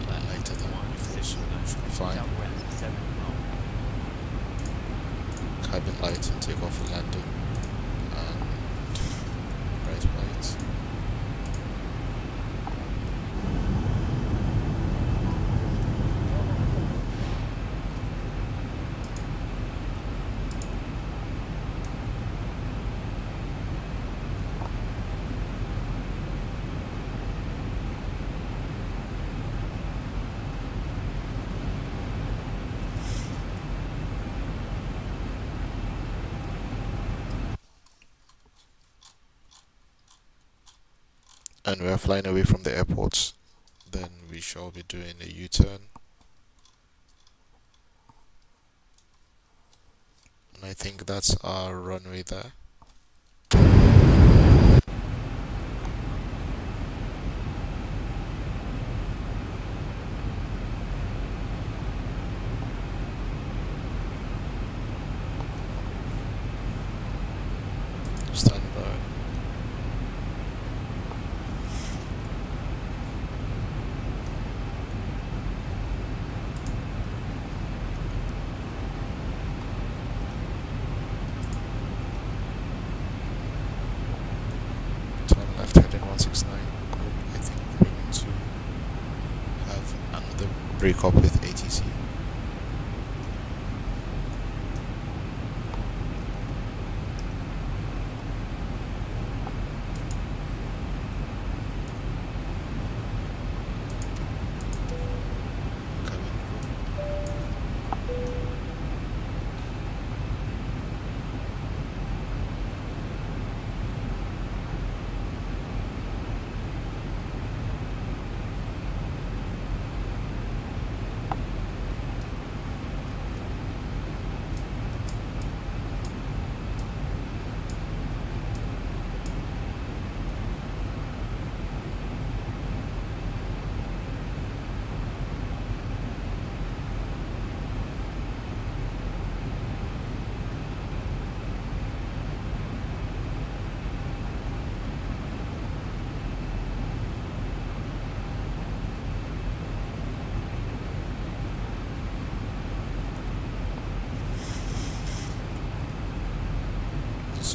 lighter than before, so it should be fine. Cabin light and take off and landing, and bright lights. And we are flying away from the airport. Then we shall be doing a U-turn. And I think that's our runway there. Stand by. Left heading 169. I think we're going to have another break up with ATC.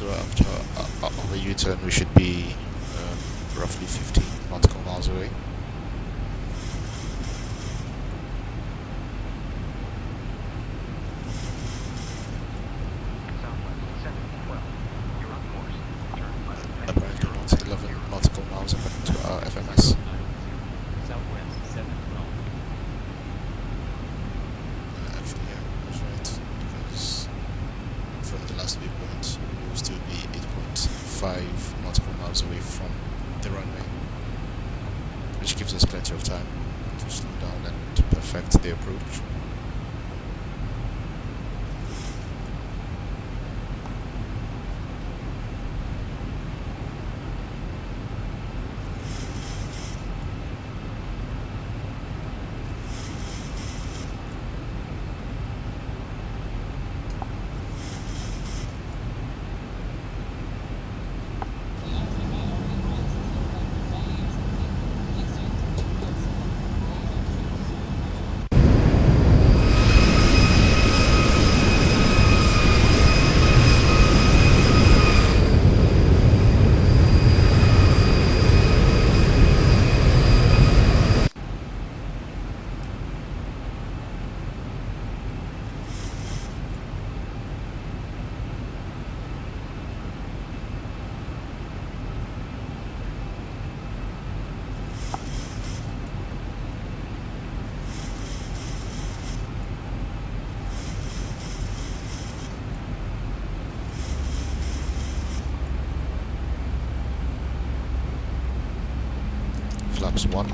So after our U-turn, we should be roughly 15 nautical miles away. Apparently not 11 nautical miles according to our FMS. Southwest 712. Actually, yeah, that's right. Because from the last waypoint, we will still be 8.5 nautical miles away from the runway, which gives us plenty of time to slow down and to perfect the approach. Flaps 1.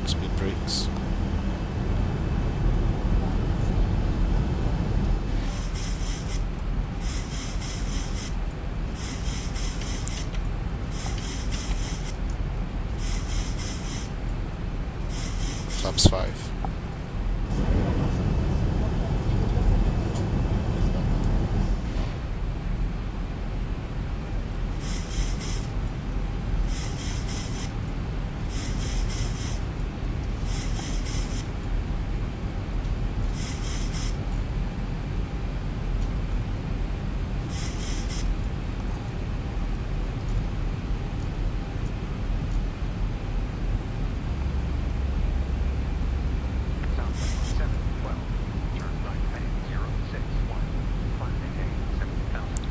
Speed brakes. Flaps 5.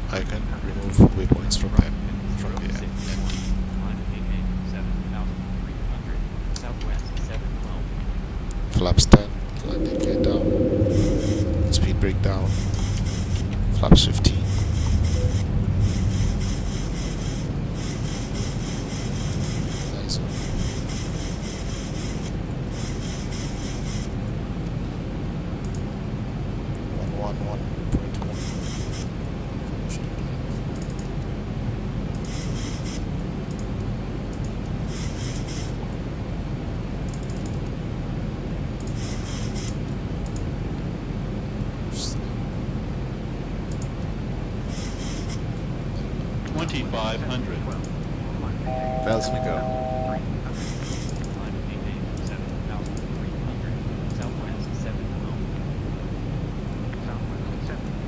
I can remove waypoints from the MD. Southwest 712. Flaps 10, landing gear down, speed brake down, flaps 15. Nice. 111.1. Thousand to go.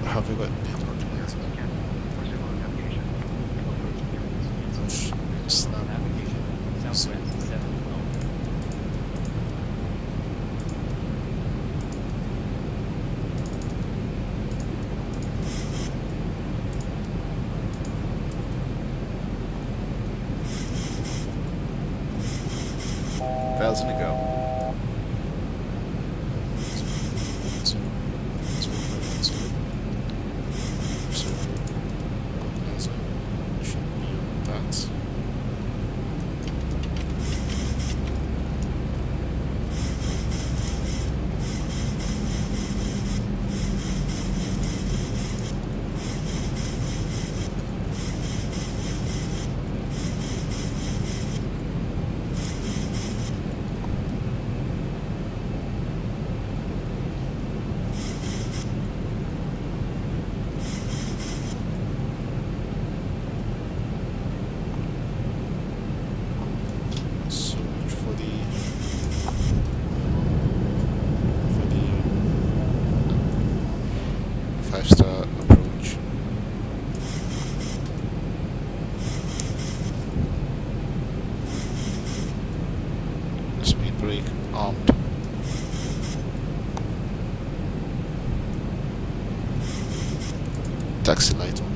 Have we got snap? Southwest 712. Thousand to go. taxi light on.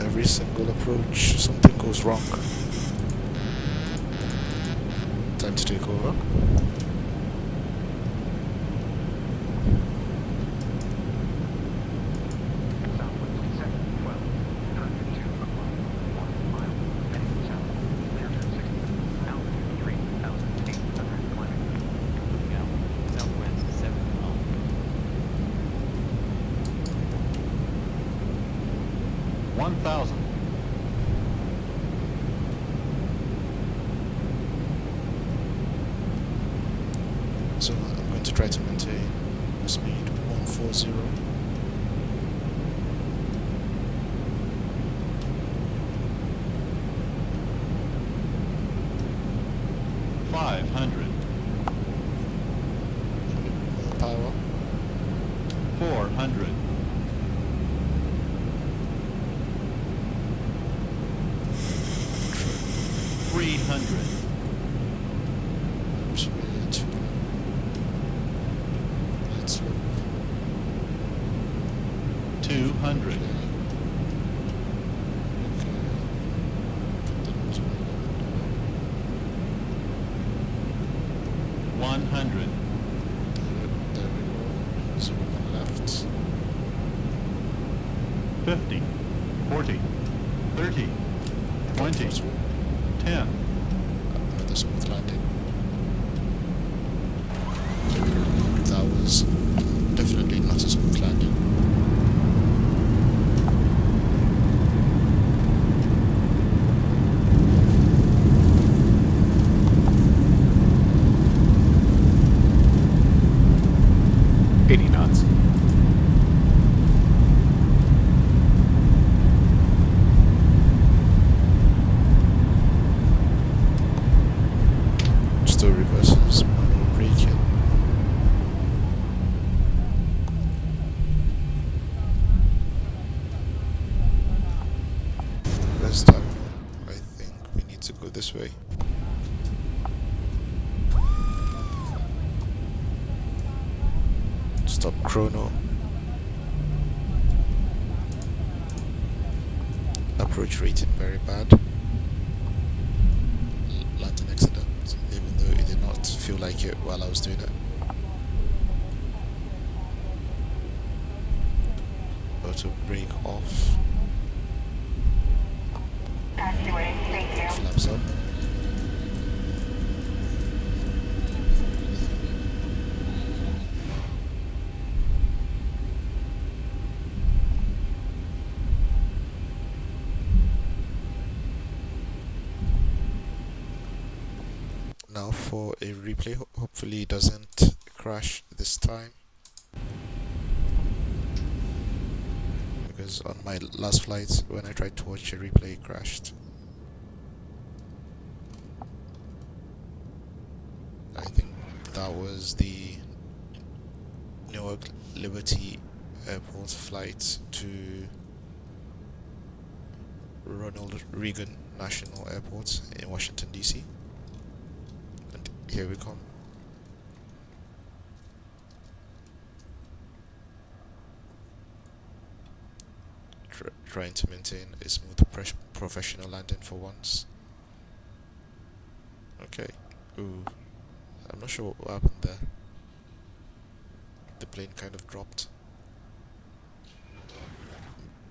Every single approach, something goes wrong. Time to take over. So I'm going to try to maintain speed 140. More power. 400. 300. Oops, really too low. Let's look. 200. Okay. That was my level. 100. There we go. 0 on left. 50. 40. 30. 20. 10. Another smooth landing. That was definitely not a smooth landing. Still reverses, manual braking. This time, I think we need to go this way. Stop chrono. Approach rating very bad. Landing accident, even though it did not feel like it while I was doing it. Auto brake off. Flaps up. Now for a replay, hopefully it doesn't crash this time, because on my last flight when I tried to watch a replay it crashed. I think that was the Newark Liberty Airport flight to Ronald Reagan National Airport in Washington DC. Here we come. Trying to maintain a smooth professional landing for once. Okay. Ooh. I'm not sure what happened there. The plane kind of dropped.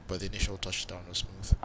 But the initial touchdown was smooth.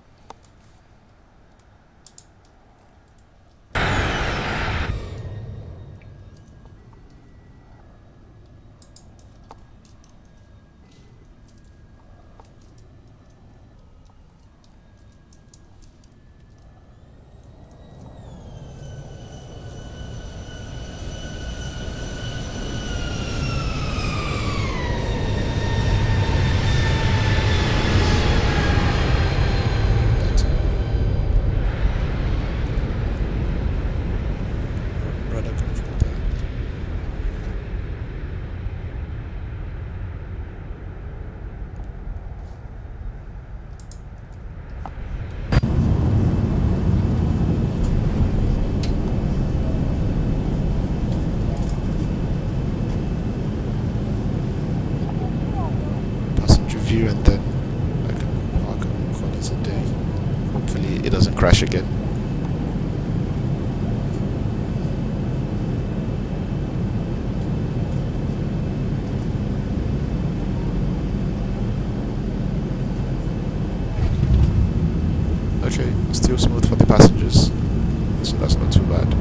view, and then I can park and call it a day. Hopefully it doesn't crash again. Okay, still smooth for the passengers, so that's not too bad.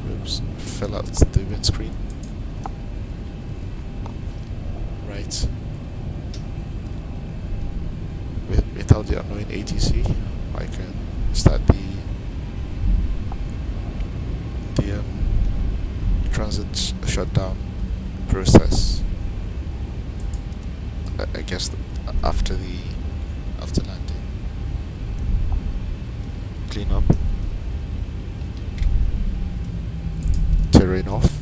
Oops, fell out the windscreen. Right. Without the annoying ATC, I can start the transit shutdown process. I guess after landing, clean up, terrain off.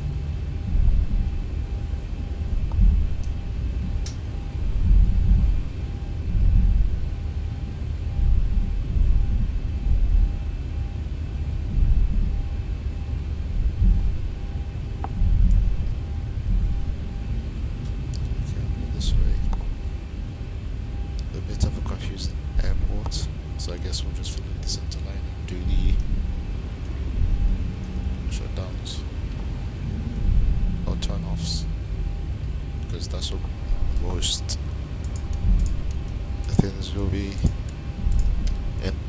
So I guess we'll just fill in the center line and do the shutdowns or turn-offs, because that's what most things will be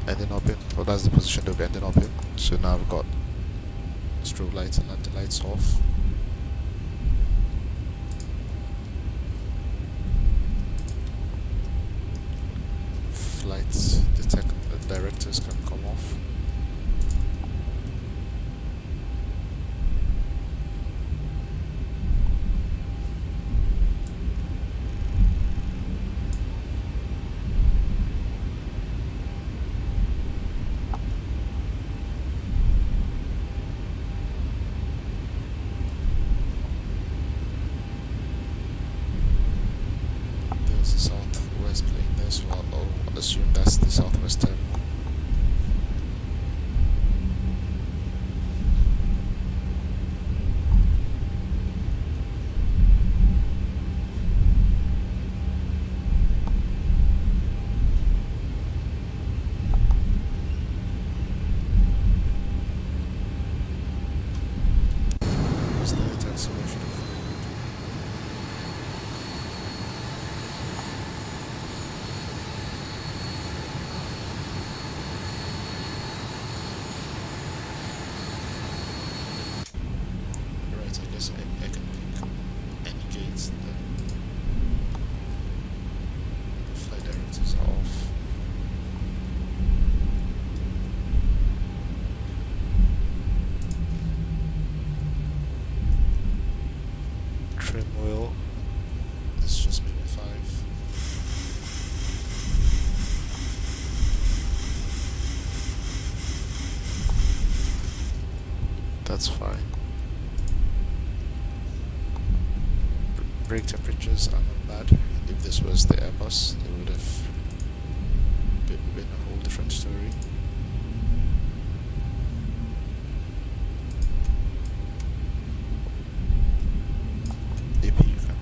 ending up in, or that's the position they'll be ending up in. So now I've got strobe lights and landing lights off. Flights directors can come off. There's a southwest plane there, so I'll assume that's the southwest terminal. I can pick any gates that the flight directors are off. Trim wheel, this is just maybe 5. That's fine. Brake temperatures are not bad. If this was the Airbus, it would have been a whole different story. AP you can.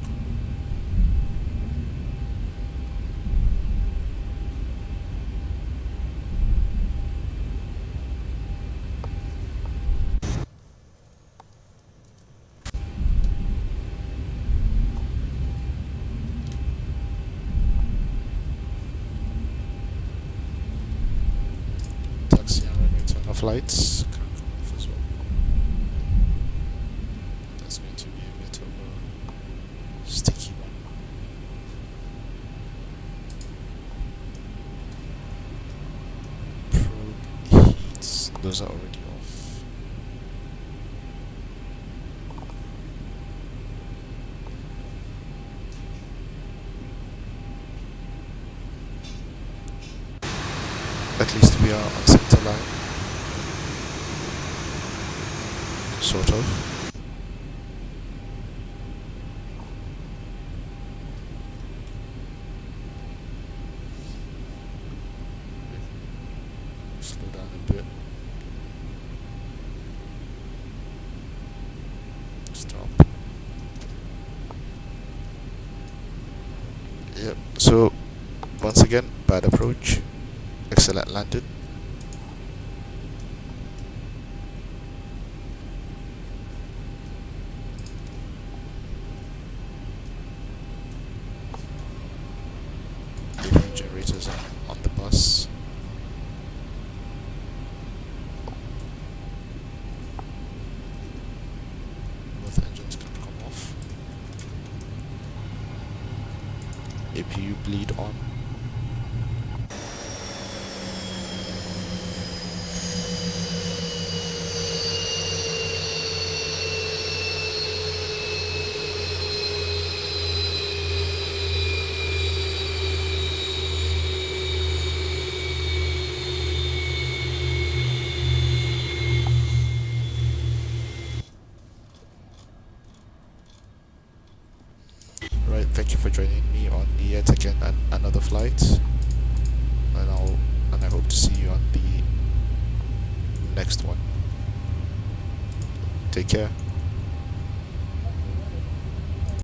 Taxi and runway turn off lights can come off as well. That's going to be a bit of a sticky one. Probe heats, those are already off. At least we are on center line, sort of. Slow down a bit. So once again, bad approach, excellent landing. Leaving generators on the bus. Both engines can come off. APU bleed on. Right, thank you for joining me on yet again another flight, and I hope to see you on the next one. Take care.